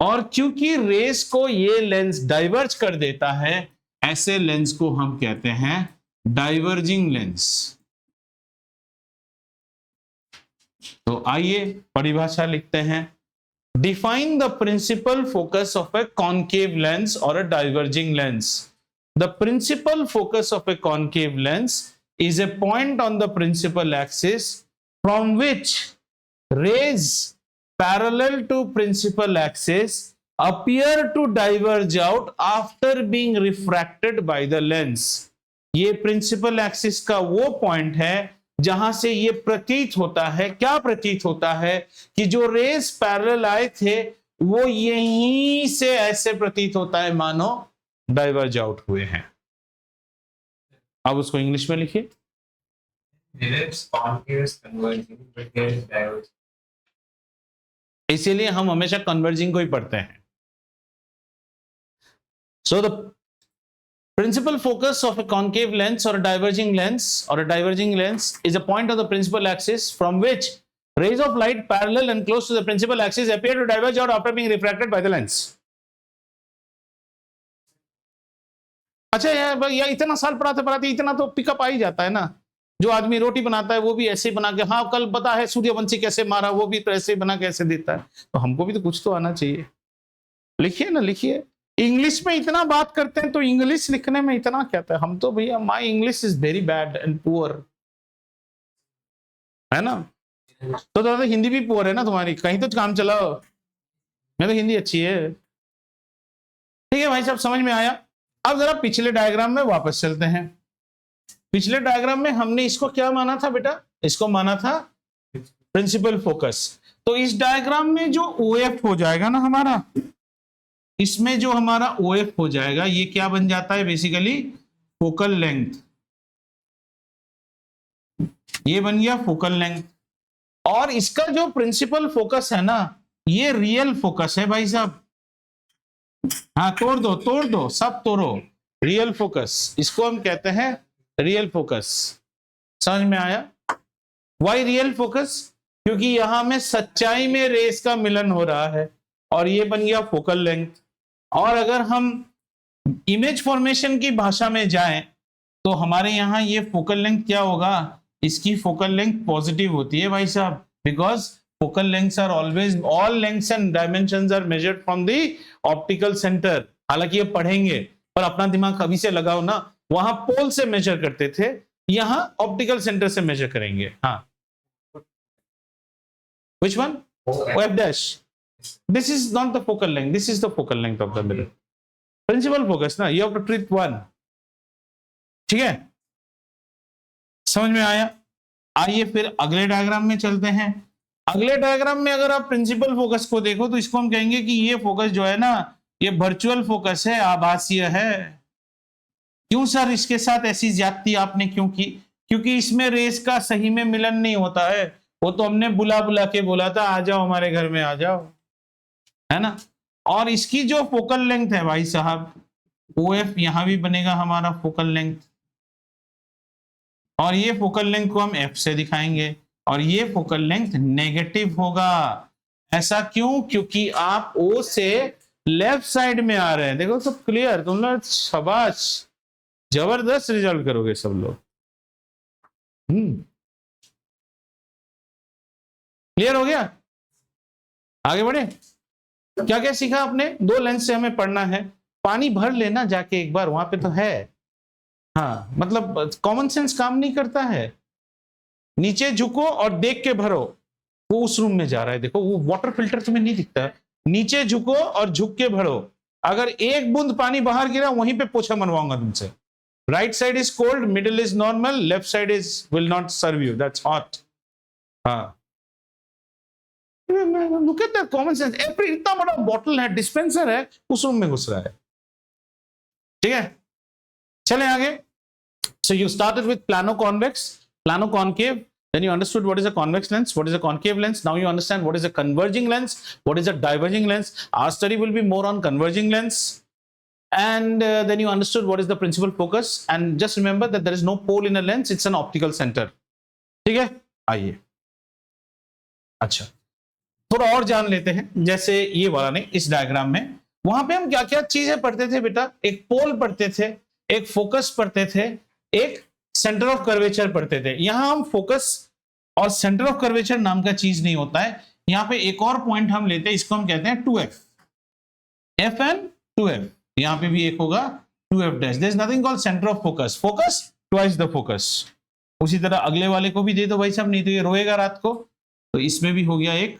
और क्योंकि रेस को ये लेंस डाइवर्ज कर देता है, ऐसे लेंस को हम कहते हैं डाइवर्जिंग लेंस। तो आइए परिभाषा लिखते हैं। Define the principal focus of a concave lens or a diverging lens. The principal focus of a concave lens is a point on the principal axis from which rays parallel to principal axis appear to diverge out after being refracted by the lens. ये principal axis का वो point है जहां से ये प्रतीत होता है, क्या प्रतीत होता है कि जो रेस पैरेलल आए थे वो यहीं से ऐसे प्रतीत होता है मानो डाइवर्ज आउट हुए हैं। अब उसको इंग्लिश में लिखिए। इसीलिए हम हमेशा कन्वर्जिंग को ही पढ़ते हैं। So the principal focus of a concave lens or a diverging lens is a point on the principal axis from which rays of light parallel and close to the principal axis appear to diverge out after being refracted by the lens. अच्छा यार इतना साल पढ़ाते इतना तो pickup आ ही जाता है ना। जो आदमी रोटी बनाता है वो भी ऐसे ही बना के, हाँ कल पता है सूर्यवंशी कैसे मारा, वो भी तो ऐसे ही बना के ऐसे देता है। तो हमको भी तो कुछ तो आना चाहिए। लिखिए ना, लिखिए। इंग्लिश में इतना बात करते हैं तो इंग्लिश लिखने में इतना कहता है। हम तो भैया my English is very bad and poor, है ना। तो हिंदी भी पुअर है ना तुम्हारी, कहीं तो काम चलाओ। मैं तो हिंदी अच्छी है। ठीक है भाई साहब, समझ में आया। अब जरा पिछले डायग्राम में वापस चलते हैं। पिछले डायग्राम में हमने इसको क्या माना था बेटा? इसको माना था प्रिंसिपल फोकस। तो इस डायग्राम में जो OF हो जाएगा ना हमारा, इसमें जो हमारा OF हो जाएगा ये क्या बन जाता है? Basically focal length. ये बन गया फोकल लेंथ। और इसका जो प्रिंसिपल फोकस है ना, ये रियल फोकस है भाई साहब। हाँ तोड़ दो सब तोड़ो। रियल फोकस, इसको हम कहते हैं रियल फोकस। समझ में आया? Why real focus? क्योंकि यहां में सच्चाई में रेस का मिलन हो रहा है और ये बन गया फोकल लेंथ। और अगर हम इमेज फॉर्मेशन की भाषा में जाएं तो हमारे यहां ये फोकल लेंथ क्या होगा? इसकी फोकल लेंथ पॉजिटिव होती है भाई साहब, because focal lengths are always, all lengths and dimensions are measured from the optical centre. हालांकि ये पढ़ेंगे पर अपना दिमाग अभी से लगाओ ना। वहां पोल से मेजर करते थे, यहां ऑप्टिकल सेंटर से मेजर करेंगे। हाँ, which one? OF dash. This is not the focal length, this is the focal length of the mirror. Principal focus ना, you have to treat one. ठीक है, समझ में आया? आइए फिर अगले डायग्राम में चलते हैं। अगले डायग्राम में अगर आप प्रिंसिपल फोकस को देखो तो इसको हम कहेंगे कि ये फोकस जो है ना, ये वर्चुअल फोकस है, आभासीय है। क्यों सर इसके साथ ऐसी ज्यादती आपने क्यों की? क्योंकि इसमें रेस का सही में मिलन नहीं होता है। वो तो हमने बुला बुला के बोला था आ जाओ हमारे घर में आ जाओ, है ना। और इसकी जो फोकल लेंथ है भाई साहब, OF यहां भी बनेगा हमारा फोकल लेंथ, और ये फोकल लेंथ को हम F से दिखाएंगे और ये फोकल लेंथ नेगेटिव होगा। ऐसा क्यों? क्योंकि आप O से लेफ्ट साइड में आ रहे हैं। देखो सब क्लियर, तुम लोग शाबाश, जबरदस्त रिजल्ट करोगे सब लोग। क्लियर हो गया? आगे बढ़े। क्या क्या सीखा आपने? 2 लेंस से हमें पढ़ना है। पानी भर लेना जाके एक बार, वहां पे तो है। हाँ मतलब कॉमन सेंस काम नहीं करता है। नीचे झुको और देख के भरो। वो उस रूम में जा रहा है, देखो वो वाटर फिल्टर तुम्हें नहीं दिखता। नीचे झुको और झुक के भरो। अगर एक बूंद पानी बाहर गिरा वहीं पे पोछा मनवाऊंगा तुमसे। Right side is cold, middle is normal, left side is will not serve you, that's hot. हाँ look at that common sense. Every इतना बड़ा बॉटल है, डिस्पेंसर है, उस रूम में घुस रहा है। ठीक है, चलें आगे। So you started with plano-convex, plano-concave, then you understood what is a convex lens, what is a concave lens. Now you understand what is a converging lens, what is a diverging lens. Our study will be more on converging lens. And then you understood what is the principal focus. And just remember that there is no pole in a lens, it's an optical center. ठीक है, आइए। अच्छा, थोड़ा और जान लेते हैं। जैसे ये वाला नहीं, इस डायग्राम में वहां पे हम क्या क्या चीजें पढ़ते थे बेटा? एक पोल पढ़ते थे, एक फोकस पढ़ते थे, एक सेंटर ऑफ कर्वेचर पढ़ते थे। यहां हम फोकस और सेंटर ऑफ कर्वेचर नाम का चीज नहीं होता है। यहां पे एक और पॉइंट हम लेते हैं, इसको हम कहते हैं 2f, f and 2f। यहां पे भी एक होगा 2f dash. There is nothing called centre of focus, focus twice the focus. उसी तरह अगले वाले को भी दे दो भाई साहब, नहीं तो ये रोएगा रात को। तो इसमें भी हो गया एक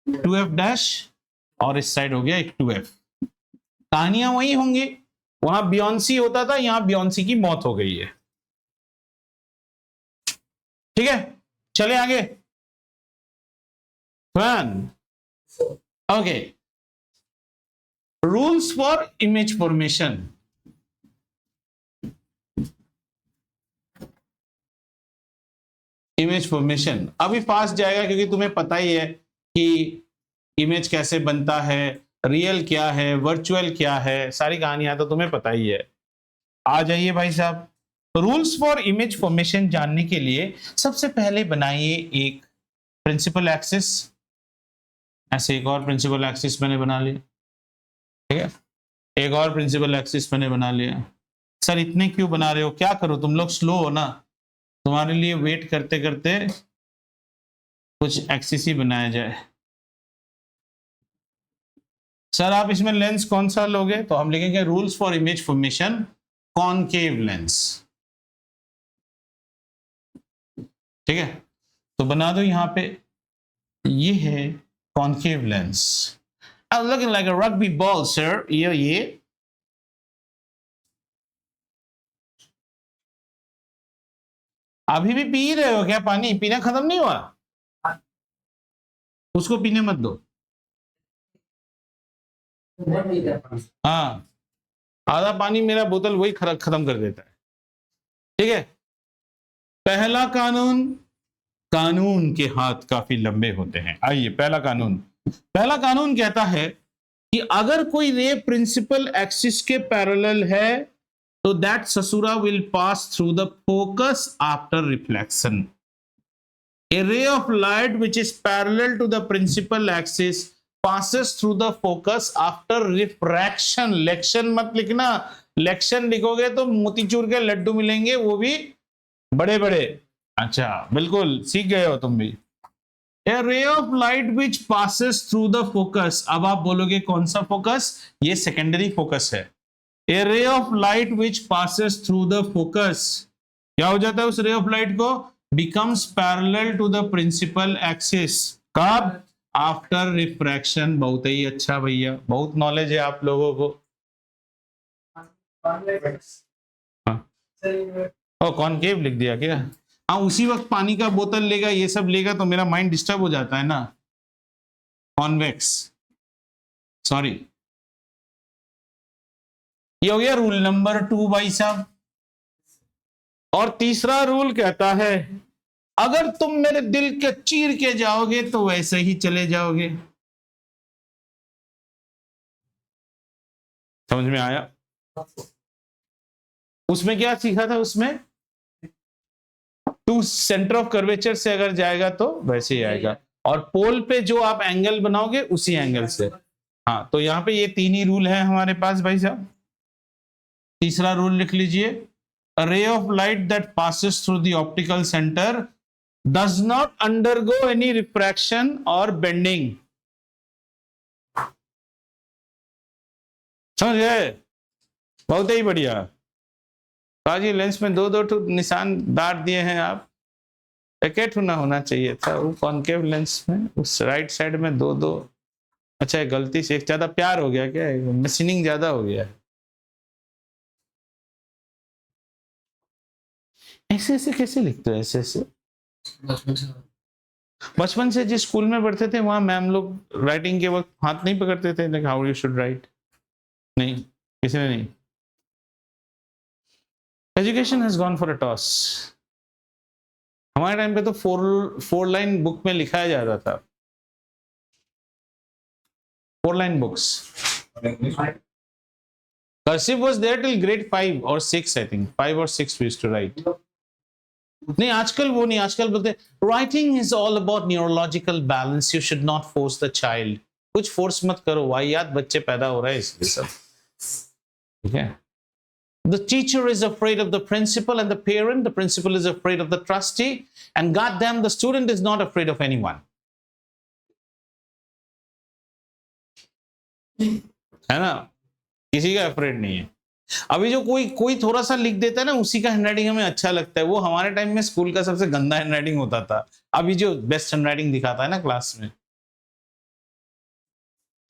2f डैश और इस साइड हो गया एक 2f। कहानियां वही होंगी, वहां बियॉन्सी होता था, यहां बियॉन्सी की मौत हो गई है। ठीक है, चले आगे। Okay, rules for image formation. Image formation अभी फास्ट जाएगा क्योंकि तुम्हें पता ही है कि इमेज कैसे बनता है, रियल क्या है, वर्चुअल क्या है, सारी कहानियां तो तुम्हें पता ही है। आ जाइए भाई साहब, रूल्स फॉर इमेज फॉर्मेशन जानने के लिए सबसे पहले बनाइए एक प्रिंसिपल एक्सिस। ऐसे एक और प्रिंसिपल एक्सिस मैंने बना लिया। ठीक है, एक और प्रिंसिपल एक्सिस मैंने बना लिया। सर इतने क्यों बना रहे हो, क्या करो, तुम लोग स्लो हो ना, तुम्हारे लिए वेट करते करते कुछ एक्सिस ही बनाया जाए। सर आप इसमें लेंस कौन सा लोगे, तो हम लिखेंगे rules for image formation concave lens. ठीक है, तो बना दो यहां पे, ये है कॉनकेव लेंस। लुकिंग लाइक अ रग्बी बॉल सर। ये अभी भी पी रहे हो क्या पानी, पीना खत्म नहीं हुआ? उसको पीने मत दो। हाँ, आधा पानी मेरा बोतल वही खत्म कर देता है। ठीक है, पहला कानून, कानून के हाथ काफी लंबे होते हैं। आइए, पहला कानून कहता है कि अगर कोई रे प्रिंसिपल एक्सिस के पैरेलल है तो दैट ससुरा will pass through the focus after reflection. A ray of light which is parallel to the principal axis passes through the focus after refraction। लेक्शन मत लिखना, लेक्शन लिखोगे तो मोतीचूर के लड्डू मिलेंगे, वो भी बड़े बड़े। अच्छा, बिल्कुल सीख गए हो तुम भी। A ray of light which passes through the focus। अब आप बोलोगे कौन सा फोकस, ये सेकेंडरी फोकस है। A ray of light which passes through the focus, क्या हो जाता है उस रे ऑफ लाइट को, becomes parallel to the principal axis। कब? After refraction. बहुत ही अच्छा भैया, बहुत नॉलेज है आप लोगों को। कॉनकेव लिख दिया क्या? हाँ, उसी वक्त पानी का बोतल लेगा, ये सब लेगा तो मेरा माइंड डिस्टर्ब हो जाता है ना। Convex, sorry. ये हो गया रूल नंबर 2 भाई साहब। और तीसरा रूल कहता है अगर तुम मेरे दिल के चीर के जाओगे तो वैसे ही चले जाओगे। समझ में आया? उसमें क्या सीखा था, उसमें टू सेंटर ऑफ कर्वेचर से अगर जाएगा तो वैसे ही आएगा, और पोल पे जो आप एंगल बनाओगे उसी एंगल से। हाँ, तो यहां पे ये 3 ही रूल है हमारे पास भाई साहब। तीसरा रूल लिख लीजिए, a ray of light that passes through the optical center does not undergo any refraction or bending। समझ गए? बहुत ही बढ़िया। बाजी लेंस में 2-2 निशान डाल दिए हैं आप, एक होना चाहिए था वो कॉनकेव लेंस में, उस राइट साइड में 2-2। अच्छा, गलती से एक ज्यादा प्यार हो गया क्या, मशीनिंग ज्यादा हो गया है। ऐसे ऐसे कैसे लिखते हो, ऐसे ऐसे? बचपन से जिस स्कूल में पढ़ते थे वहां मैम लोग राइटिंग के वक्त हाथ नहीं पकड़ते थे, like how you should write? नहीं, किसी ने नहीं। Education has gone for a toss. हमारे टाइम पे तो 4 लाइन बुक में लिखाया जाता था, 4 line books. Cursive was there till grade 5 or 6, I think 5 or 6 we used to write। नहीं, आजकल वो नहीं, आजकल बोलते writing is all about neurological balance, you should not force the child. कुछ फोर्स मत करो, वाहियात बच्चे पैदा हो रहे हैं इसलिए सब। ठीक है, The teacher is afraid of the principal and the parent. The principal is afraid of the trustee. And goddamn, the student is not afraid of anyone. है ना, किसी का अफ्रेड नहीं है। अभी जो कोई थोड़ा सा लिख देता है ना, उसी का हैंडराइटिंग हमें अच्छा लगता है। वो हमारे टाइम में स्कूल का सबसे गंदा हैंडराइटिंग होता था। अभी जो बेस्ट हैंडराइटिंग दिखाता है ना क्लास में,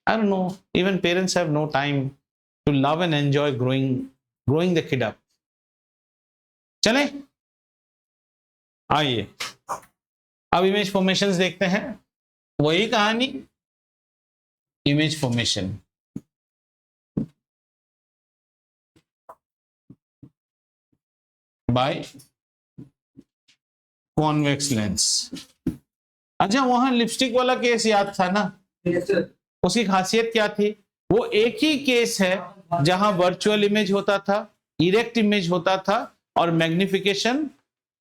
I don't know, even parents have no time to love and enjoy growing the kid up. चले आइए अब इमेज फॉर्मेशंस देखते हैं। वही कहानी, image formation. By convex lens. अच्छा, वहां लिपस्टिक वाला केस याद था ना? उसकी खासियत क्या थी? वो एक ही केस है जहां वर्चुअल इमेज होता था, इरेक्ट इमेज होता था और मैग्निफिकेशन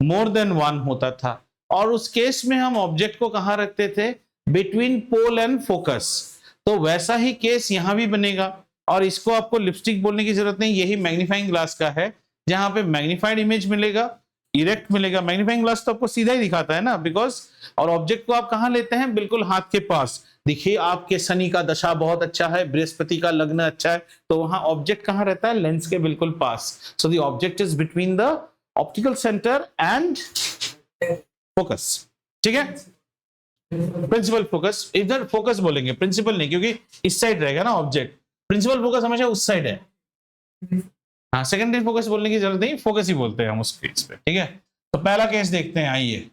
मोर देन 1 होता था। और उस केस में हम ऑब्जेक्ट को कहां रखते थे? Between pole and focus. तो वैसा ही केस यहां भी बनेगा। और इसको आपको लिपस्टिक बोलने की जरूरत नहीं, यही मैग्नीफाइंग ग्लास का है, जहां पे मैग्नीफाइड इमेज मिलेगा, इरेक्ट मिलेगा। मैग्नीफाइंग ग्लास तो आपको सीधा ही दिखाता है ना, बिकॉज। और ऑब्जेक्ट को आप कहां लेते हैं? बिल्कुल हाथ के पास। देखिए, आपके शनि का दशा बहुत अच्छा है, बृहस्पति का लग्न अच्छा है, तो वहां ऑब्जेक्ट कहां रहता है? लेंस के बिल्कुल पास। So the object is between the optical centre and focus. ठीक है, प्रिंसिपल फोकस। इधर फोकस बोलेंगे, प्रिंसिपल नहीं, क्योंकि इस साइड रहेगा ना ऑब्जेक्ट। प्रिंसिपल फोकस हमेशा उस साइड है। हाँ, सेकेंडरी फोकस बोलने की जरूरत नहीं, फोकस ही बोलते हैं हम उस केस पे। ठीक है, तो पहला केस देखते हैं, आइए।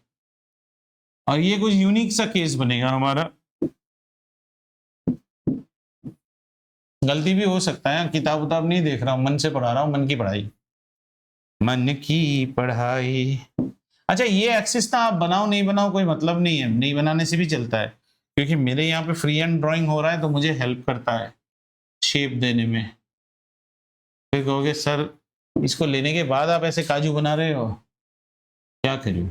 और ये कुछ यूनिक सा केस बनेगा हमारा। गलती भी हो सकता है, किताब उताब नहीं देख रहा हूं, मन से पढ़ा रहा हूं, मन की पढ़ाई, मन की पढ़ाई। अच्छा, ये एक्सिस ना आप बनाओ नहीं बनाओ कोई मतलब नहीं है, नहीं बनाने से भी चलता है, क्योंकि मेरे यहाँ पे फ्री हैंड ड्राइंग हो रहा है तो मुझे हेल्प करता है शेप देने में। फिर कहोगे सर इसको लेने के बाद आप ऐसे काजू बना रहे हो, क्या करूं?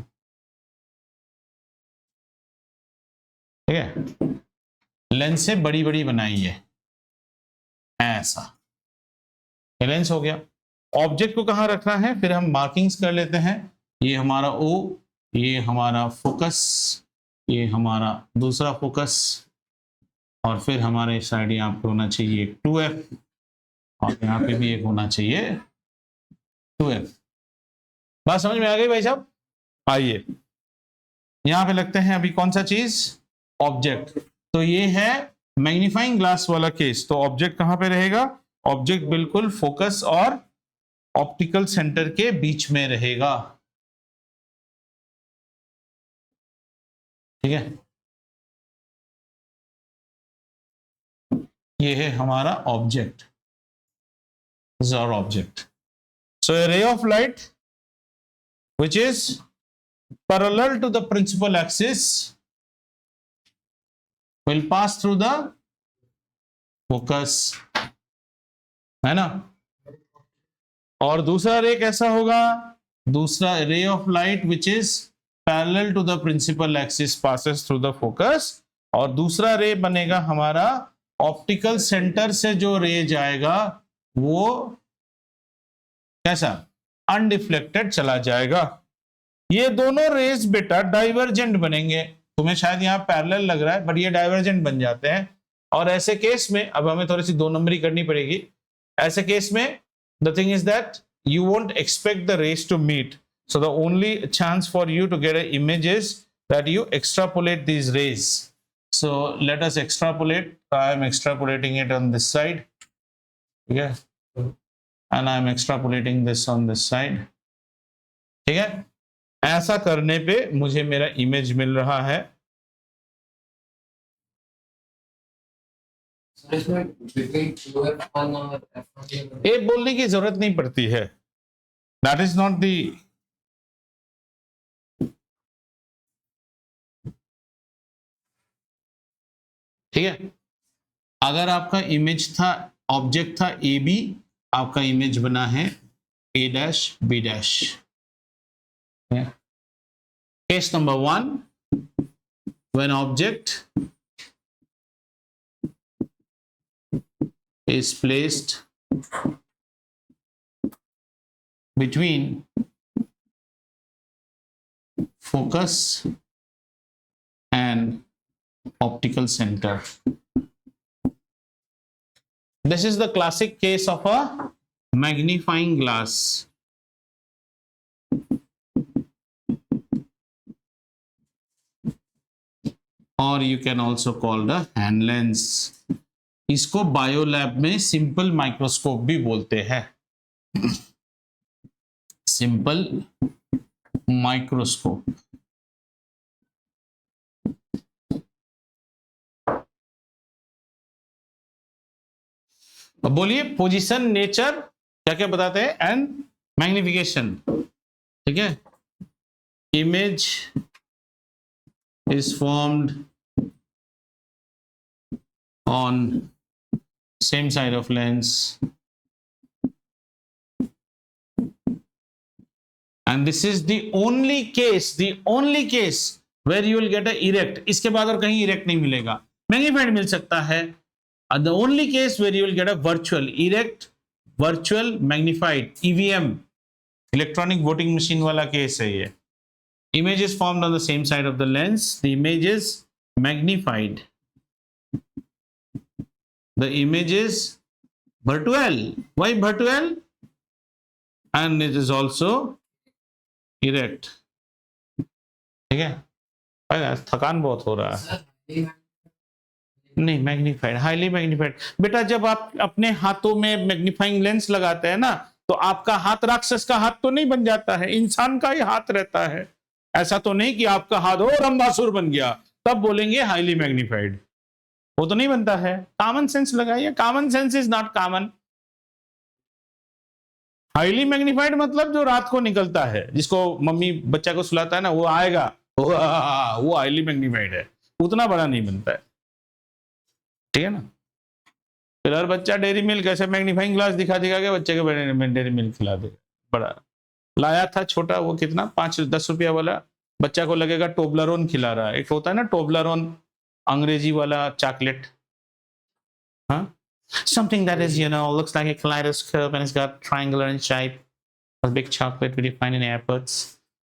ठीक है, लेंस से बड़ी बड़ी बनाई है, ऐसा लेंस हो गया। ऑब्जेक्ट को कहाँ रखना है? फिर हम मार्किंग्स कर लेते हैं। ये हमारा O, ये हमारा फोकस, ये हमारा दूसरा फोकस, और फिर हमारे साइड यहाँ पे होना चाहिए 2F, और यहाँ पे भी एक होना चाहिए 2F। बात समझ में आ गई भाई साहब? आइए यहाँ पे लगते हैं अभी कौन सा चीज? ऑब्जेक्ट। तो ये है मैग्नीफाइंग ग्लास वाला केस। तो ऑब्जेक्ट कहाँ पे रहेगा? ऑब्जेक्ट बिल्कुल फोकस और ऑप्टिकल सेंटर के बीच में रहेगा। ठीक है, ये है हमारा object, our object. So a ray of light which is parallel to the principal axis will pass through the focus, है ना? और दूसरा रे कैसा होगा? दूसरा ray of light which is parallel to the principal axis passes through the focus, और दूसरा रे बनेगा हमारा ऑप्टिकल सेंटर से जो रे जाएगा वो कैसा? अनडिफ्लेक्टेड चला जाएगा। ये दोनों रेस बेटा डाइवर्जेंट बनेंगे। तुम्हें शायद यहाँ पैरेलल लग रहा है, बट ये डाइवर्जेंट बन जाते हैं। और ऐसे केस में अब हमें थोड़ी सी 2 नंबरी करनी पड़ेगी। ऐसे केस में the thing is that you won't expect the rays to meet, so the only chance for you to get an image is that you extrapolate these rays. So let us extrapolate. I am extrapolating it on this side, okay, and I am extrapolating this on this side. ठीक है, ऐसा करने पे मुझे मेरा image मिल रहा है। ये बोलने की जरूरत नहीं पड़ती है, दैट इज नॉट दी। ठीक है, अगर आपका इमेज था, ऑब्जेक्ट था ए बी, आपका इमेज बना है A dash B dash. Case number 1, when object is placed between focus and optical center. This is the classic case of a magnifying glass. Or you can also call the hand lens. इसको bio lab में simple microscope भी बोलते हैं. Simple microscope. अब बोलिए position, nature, क्या क्या बताते हैं, एंड मैग्निफिकेशन. ठीक है. Image is formed on same side of lens, and this is the only case where you will get a erect. इसके बाद और कहीं erect नहीं मिलेगा. Magnified मिल सकता है. The only case where you will get a virtual erect, virtual magnified, EVM, electronic voting machine वाला case है ये. Image is formed on the same side of the lens. The image is magnified. The image is virtual. Why virtual? And it is also erect. ठीक है. थकान बहुत हो रहा है. नहीं, मैग्नीफाइड, हाईली मैग्नीफाइड. बेटा जब आप अपने हाथों में मैग्नीफाइंग लेंस लगाते हैं ना, तो आपका हाथ राक्षस का हाथ तो नहीं बन जाता है, इंसान का ही हाथ रहता है. ऐसा तो नहीं कि आपका हाथ हो रंबासुर बन गया तब बोलेंगे हाईली मैग्नीफाइड. वो तो नहीं बनता है. कॉमन सेंस लगाइए. Common sense is not common. Highly magnified मतलब जो रात को निकलता है, जिसको मम्मी बच्चा को सुलाता है ना, वो आएगा, वो हाईली मैग्नीफाइड है. उतना बड़ा नहीं बनता है. ठीक है ना. फिर हर बच्चा डेयरी मिल्क ऐसे मैग्नीफाइंग ग्लास दिखा दिखा के बच्चे को डेयरी मिल्क खिला देगा. बड़ा लाया था छोटा, वो कितना 5-10 रुपया वाला, बच्चा को लगेगा टोबलरोन खिला रहा है. एक होता है ना टोबलरोन, अंग्रेजी वाला चॉकलेट. हाँ, something that is, you know, looks like a kaleidoscope and it's got triangular in shape, a big chocolate we find in airports.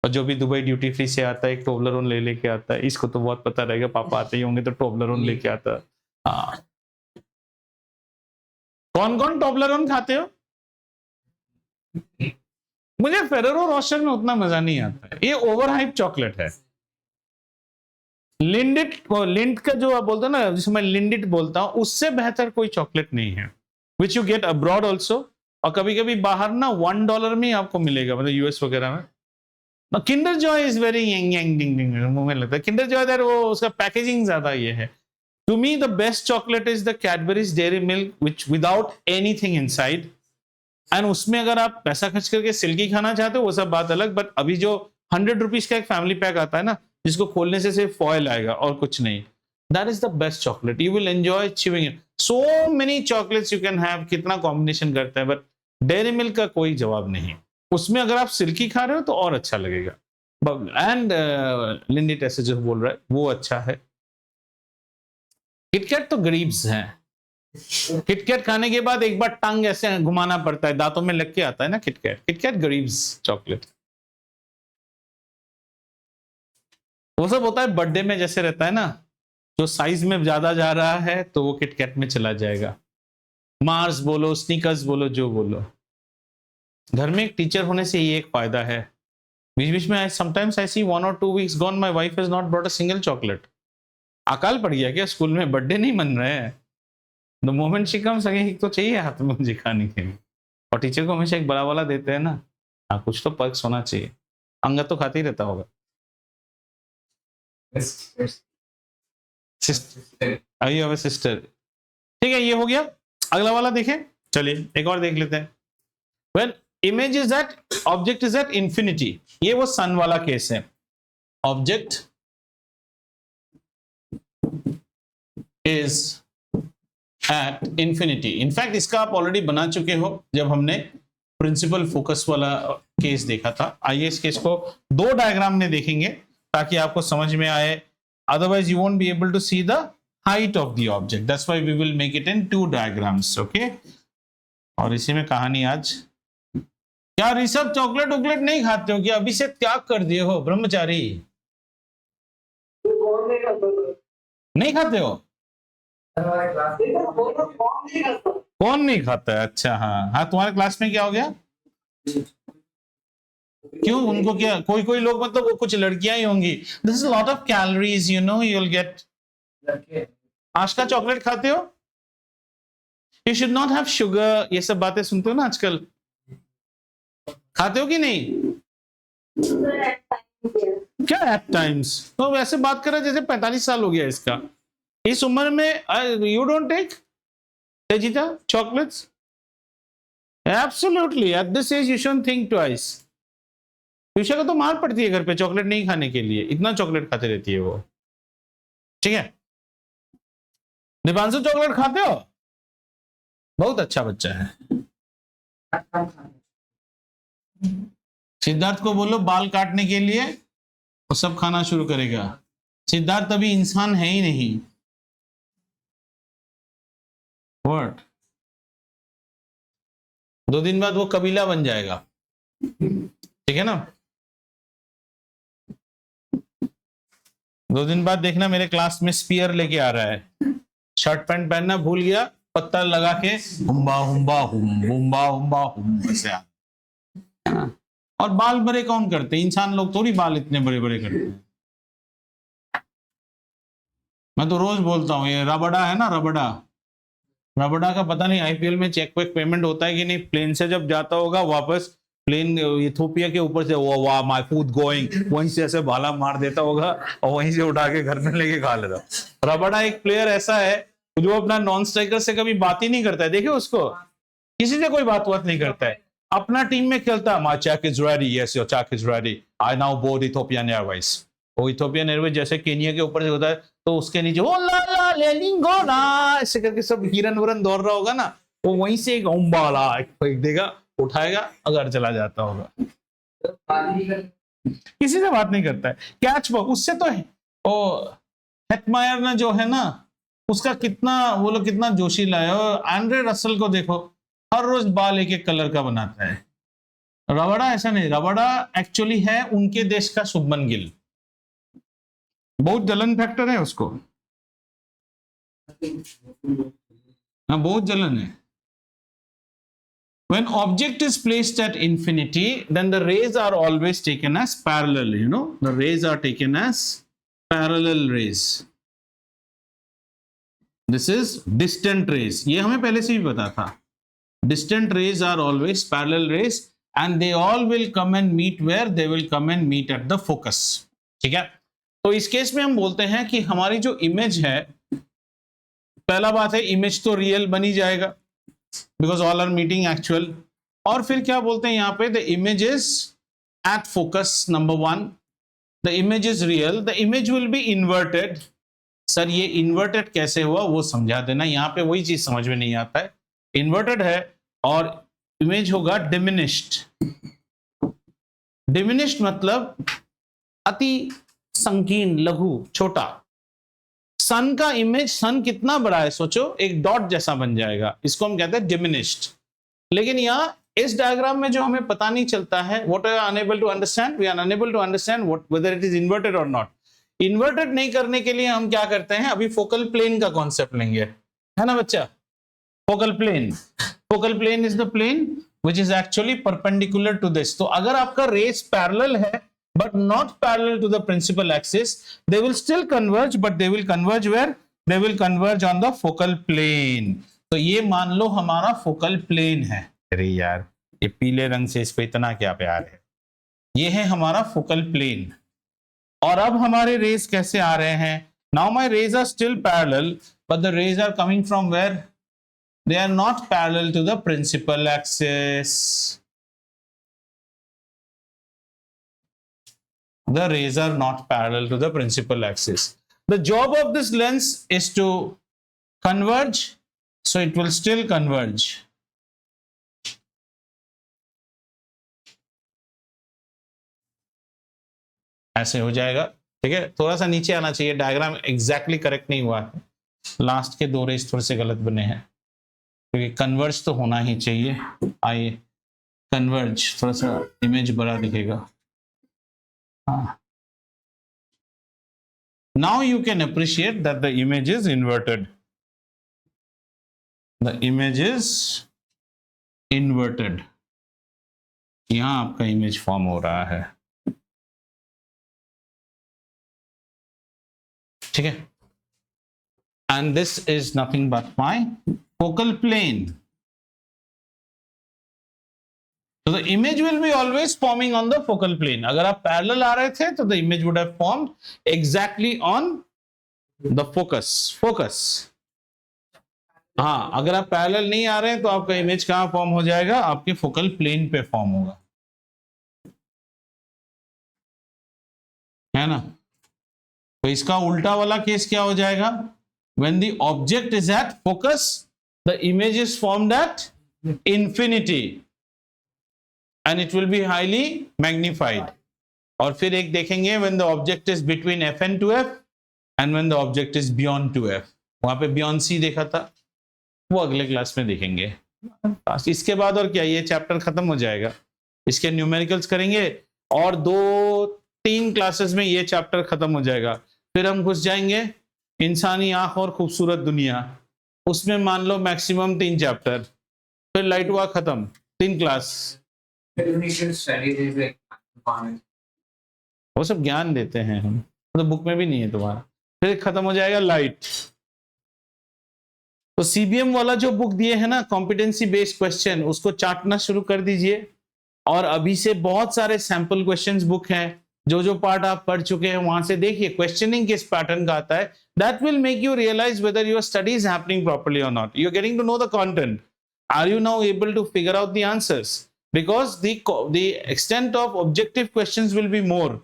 और जो भी दुबई ड्यूटी फ्री से आता है एक टोबलरोन ले लेके आता है. इसको तो बहुत पता रहेगा, पापा आते ही होंगे तो टोबलरोन लेके आता है. हाँ. कौन कौन टोबलरोन खाते हो? मुझे फेरेरो रोशर में उतना मजा नहीं आता है. ये ओवरहाइप चॉकलेट है. लिंट का जो आप बोलते हो ना, जिसको मैं लिंडिट बोलता हूं, उससे बेहतर कोई चॉकलेट नहीं है. Which you get abroad also. और कभी कभी बाहर ना $1 में आपको मिलेगा, मतलब यूएस वगैरह में. किंडर जॉय इज वेरी मुंह में लगता है. किंडर जॉय दैट वो उसका पैकेजिंग ज्यादा ये है. To me the best chocolate is the Cadbury's Dairy Milk which without anything inside. And उसमें अगर आप पैसा खर्च करके सिल्की खाना चाहते हो वो सब बात अलग. बट अभी जो 100 रुपीज का एक फैमिली पैक आता है ना, जिसको खोलने से सिर्फ फॉयल आएगा और कुछ नहीं, that is the best chocolate. You will enjoy chewing it. So many chocolates you can have. कितना कॉम्बिनेशन करते हैं, बट डेयरी मिल्क का कोई जवाब नहीं. उसमें अगर आप सिल्की खा रहे हो तो और अच्छा लगेगा. एंड लिंडिट ऐसे जो बोल रहा है वो अच्छा है. किटकैट तो गरीब्स हैं. किटकैट खाने के बाद एक बार टंग ऐसे घुमाना पड़ता है, दांतों में लग के आता है ना किटकैट. KitKat गरीब्स chocolate. वो सब होता है बर्थडे में जैसे रहता है ना, जो साइज में ज्यादा जा रहा है तो वो किटकैट में चला जाएगा. मार्स बोलो, स्नीकर्स बोलो, जो बोलो. घर में एक टीचर होने से ये एक फायदा है. बीच बीच में sometimes I C 1 or 2 weeks gone my wife has not brought a single chocolate. अकाल पड़ गया क्या स्कूल में? बर्थडे नहीं मन रहे हैं. The moment she comes again तो चाहिए हाथ में मुझे खाने के लिए. और टीचर को हमेशा एक बड़ा वाला देते हैं ना. हाँ, कुछ तो पर्क्स होना चाहिए. अंगद तो खाते ही रहता होगा. सिस्टर. ठीक है, ये हो गया. अगला वाला देखें. चलिए एक और देख लेते हैं. Well, image is that, object is that infinity. ये वो सन वाला केस है. Object is at infinity. In fact इसका आप ऑलरेडी बना चुके हो जब हमने प्रिंसिपल फोकस वाला केस देखा था. आइए इस केस को 2 डायग्राम में देखेंगे ताकि आपको समझ में आए. Otherwise you won't be able to see the height of the object. That's why we will make it in 2 diagrams. Okay. और इसी में कहानी आज क्या ऋषभ चॉकलेट वॉकलेट नहीं खाते हो? क्या अभी से त्याग कर दिए हो ब्रह्मचारी? नहीं खाते हो? कौन नहीं खाता है? अच्छा, हाँ हाँ, तुम्हारे क्लास में क्या हो गया? क्यों, उनको क्या? कोई कोई लोग, मतलब वो कुछ लड़कियां ही होंगी। This is lot of calories, you know, you will get. आज का चॉकलेट खाते हो? You should not have sugar. ये सब बातें सुनते हो ना आजकल, खाते हो कि नहीं? क्या एट टाइम्स? तो वैसे बात कर रहे जैसे 45 साल हो गया इसका। इस उम्र में यू डोंट टेक तेजिता chocolates? Absolutely, at this age you shouldn't think twice. ट्यूशा को तो मार पड़ती है घर पे चॉकलेट नहीं खाने के लिए, इतना चॉकलेट खाते रहती है वो। ठीक है, दीपांशु चॉकलेट खाते हो? बहुत अच्छा बच्चा है। सिद्धार्थ को बोलो बाल काटने के लिए, वो सब खाना शुरू करेगा। सिद्धार्थ अभी इंसान है ही नहीं। व्हाट? 2 दिन बाद वो कबीला बन जाएगा, ठीक है ना? 2 दिन बाद देखना मेरे क्लास में स्पीयर लेके आ रहा है, शर्ट पैंट पहनना भूल गया, पत्ता लगा के हुम्बा हुम्बा हुम हुम्बा हुम्बा हुम ऐसे। और बाल बड़े कौन करते? इंसान लोग थोड़ी बाल इतने बड़े बड़े करते हैं। मैं तो रोज बोलता हूँ, ये रबड़ा है ना, रबड़ा, रबड़ा का पता नहीं आईपीएल में चेक वेक पेमेंट होता है कि नहीं। प्लेन से जब जाता होगा वापस, प्लेन इथोपिया के ऊपर से वाह माय फूड गोइंग, वहीं से ऐसे भाला मार देता होगा और वहीं से उठा के घर में लेके खा लेता। रबड़ा एक प्लेयर ऐसा है जो अपना नॉन स्ट्राइकर से कभी बात ही नहीं करता है। देखियो उसको, किसी से कोई बात नहीं करता है। अपना टीम में खेलता है, my check is ready, yes your check is ready, I now board Ethiopian Airways. वो इथोपियन एयरवेज जैसे केनिया के ऊपर से होता है, तो उसके नीचे ओ ला ला लेलिंगो ना ऐसे करके सब हिरन वरन दौड़ रहा होगा ना, वो वहीं से एक उम्बाला फेंक देगा, उठाएगा, अगर चला जाता होगा। किसी से बात नहीं करता है। कैच बॉक उससे तो है, ओ हेटमायर ना जो है ना, उसका कितना वो लोग कितना जोशीला है। और एंड्रे रसल को देखो, हर रोज बाल एक एक कलर का बनाता है। रबड़ा ऐसा नहीं, रबड़ा एक्चुअली है उनके देश का शुभमन गिल। बहुत जलन फैक्टर है उसको, हाँ बहुत जलन है। When object is placed at infinity, then the rays are always taken as parallel, you know, the rays are taken as parallel rays. This is distant rays. ये हमें पहले से भी पता था। Distant rays are always parallel rays and they all will come and meet where? They will come and meet at the focus. ठीक है, तो इस केस में हम बोलते हैं कि हमारी जो इमेज है, पहला बात है इमेज तो रियल बनी जाएगा because all are meeting actual. और फिर क्या बोलते हैं यहाँ पे, the image is at focus, number 1 the image is real, the image will be inverted. Sir ये इन्वर्टेड कैसे हुआ वो समझा देना, यहाँ पे वही चीज समझ में नहीं आता है। इन्वर्टेड है और इमेज होगा डिमिनिश्ड। डिमिनिश्ड मतलब अति संकीर्ण, लघु, छोटा। सन का इमेज, सन कितना बड़ा है सोचो, एक डॉट जैसा बन जाएगा, इसको हम कहते हैं डिमिनिश्ड। लेकिन यहाँ इस डायग्राम में जो हमें पता नहीं चलता है, what are unable to understand, we are unable to understand what whether it is inverted और नॉट। इन्वर्टेड नहीं करने के लिए हम क्या करते हैं, अभी फोकल प्लेन का कॉन्सेप्ट लेंगे, है ना बच्चा। Focal plane, focal plane is the plane which is actually perpendicular to this. तो अगर आपका रेस पैरेलल है but not parallel to the principal axis, they will still converge, but they will converge where? They will converge on the focal plane. तो ये मान लो हमारा focal plane है। अरे यार ये पीले रंग से इस पे इतना क्या प्यार है। ये है हमारा फोकल प्लेन। और अब हमारे रेज कैसे आ रहे हैं? Now my rays are still parallel, but the rays are coming from where? They are not parallel to the principal axis. The rays are not parallel to the principal axis. The job of this lens is to converge, so it will still converge. ऐसे हो जाएगा, ठीक है। थोड़ा सा नीचे आना चाहिए, डायग्राम एग्जैक्टली करेक्ट नहीं हुआ है, लास्ट के 2 रेस थोड़े से गलत बने हैं, क्योंकि कन्वर्ज तो होना ही चाहिए। आइए कन्वर्ज, थोड़ा सा इमेज बड़ा दिखेगा। हाँ, now you can appreciate that the image is inverted. The image is inverted. यहां आपका इमेज फॉर्म हो रहा है, ठीक है। And this is nothing but my focal plane. So the image will be always forming on the focal plane. अगर आप parallel आ रहे थे तो the image would have formed exactly on the focus. हाँ, अगर आप पैरेलल नहीं आ रहे हैं तो आपका इमेज कहां फॉर्म हो जाएगा? आपके फोकल प्लेन पे फॉर्म होगा, है ना। तो इसका उल्टा वाला केस क्या हो जाएगा? When the object is at focus, the image is formed at infinity and it will be highly magnified. और फिर एक देखेंगे when the object is between Fn to F and when the object is beyond to F. वहां पे beyond C देखा था, वो अगले क्लास में देखेंगे। इसके बाद और क्या, ये चैप्टर खत्म हो जाएगा, इसके न्यूमेरिकल्स करेंगे और 2-3 क्लासेस में ये चैप्टर खत्म हो जाएगा। फिर हम घुस जाएंगे इंसानी आंख और खूबसूरत दुनिया, उसमें मान लो मैक्सिमम 3 चैप्टर, फिर लाइट हुआ खत्म, 3 क्लास। वो सब ज्ञान देते हैं हम, तो बुक में भी नहीं है तुम्हारा। फिर खत्म हो जाएगा लाइट। तो सीबीएम वाला जो बुक दिए है ना, कॉम्पिटेंसी बेस्ड क्वेश्चन, उसको चाटना शुरू कर दीजिए। और अभी से बहुत सारे सैंपल क्वेश्चंस बुक हैं, जो जो पार्ट आप पढ़ चुके हैं वहां से देखिए क्वेश्चनिंग किस पैटर्न का आता है। That will make you realise whether your study is happening properly और not. You are getting to know the content. Are you now able to figure out the answers? Because the extent of objective questions will be more.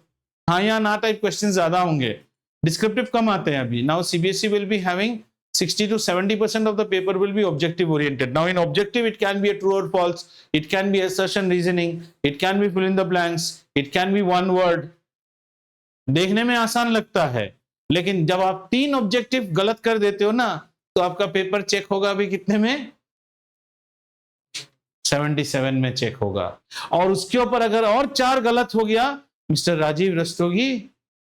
हाँ या ना type question ज्यादा होंगे, descriptive कम आते हैं अभी। Now CBSE will be having 60 to 70% of the paper will be objective oriented. Now in objective it can be a true or false, it can be assertion reasoning, it can be fill in the blanks, it can be one word. देखने में आसान लगता है, लेकिन जब आप 3 objective गलत कर देते हो ना, तो आपका पेपर चेक होगा भी कितने में? 77 में चेक होगा। और उसके ऊपर अगर और 4 गलत हो गया, मिस्टर राजीव रस्तोगी,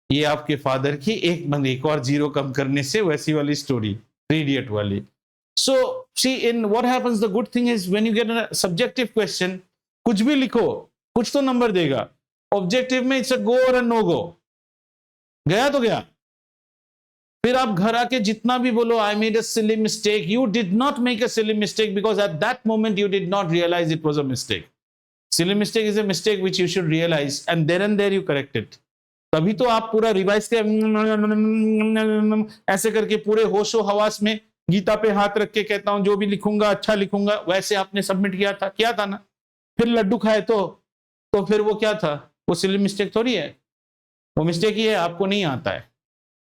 ये आपके फादर की एक और 0 कम करने से वैसी वाली स्टोरी, 3 Idiot वाली। So see, in what happens, the good thing is when you get a subjective question, कुछ भी लिखो, कुछ तो नंबर देगा। ऑब्जेक्टिव में इट्स अ गो और अ नो गो, गया तो गया। फिर आप घर आके जितना भी बोलो I made a silly mistake, you did not make a silly mistake because at that moment you did not realise it was a mistake. Silly mistake is a mistake which you should realise and there you correct it. तभी तो आप पूरा revise के ऐसे करके पूरे होशो हवास में गीता पे हाथ रख के कहता हूं जो भी लिखूंगा अच्छा लिखूंगा, वैसे आपने सबमिट किया था ना। फिर लड्डू खाए तो फिर वो क्या था? वो सिली मिस्टेक थोड़ी है, वो मिस्टेक ही है, आपको नहीं आता है।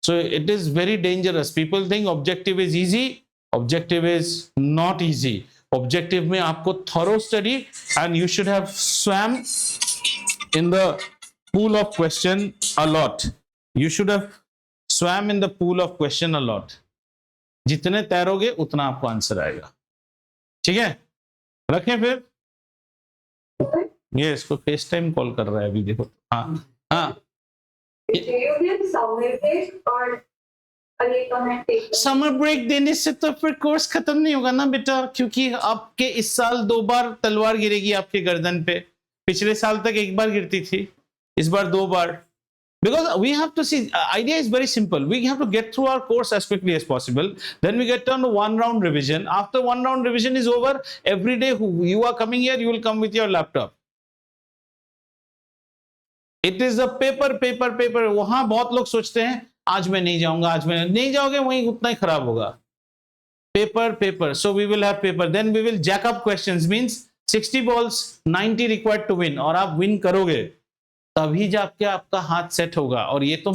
So it is very dangerous. People think objective is easy, objective is not easy. Objective में आपको thorough study and you should have swum in the pool of question a lot. You should have swam in the pool of question a lot. जितने तैरोगे उतना आपको answer आएगा, ठीक है। रखें फिर, ये इसको फेस टाइम कॉल कर रहा है अभी, देखो। हाँ हाँ, समर ब्रेक देने से तो फिर कोर्स खत्म नहीं होगा ना बेटा, क्योंकि आपके इस साल 2 बार तलवार गिरेगी आपके गर्दन पे। पिछले साल तक 1 बार गिरती थी, इस बार 2 बार। Because we have to see, idea is very simple. We have to get through our course as quickly as possible. Then we get on to 1 round revision. After 1 round revision is over, every day you are coming here, you will come with your laptop. It is a paper. वहां बहुत लोग सोचते हैं आज मैं नहीं जाऊंगा, आज मैं नहीं जाओगे, वहीं उतना ही खराब होगा। Paper. So we will have paper. Then we will jack up questions. Means 60 balls, 90 required to win. और आप win करोगे तभी जाके आपका हाथ सेट होगा। और ये तो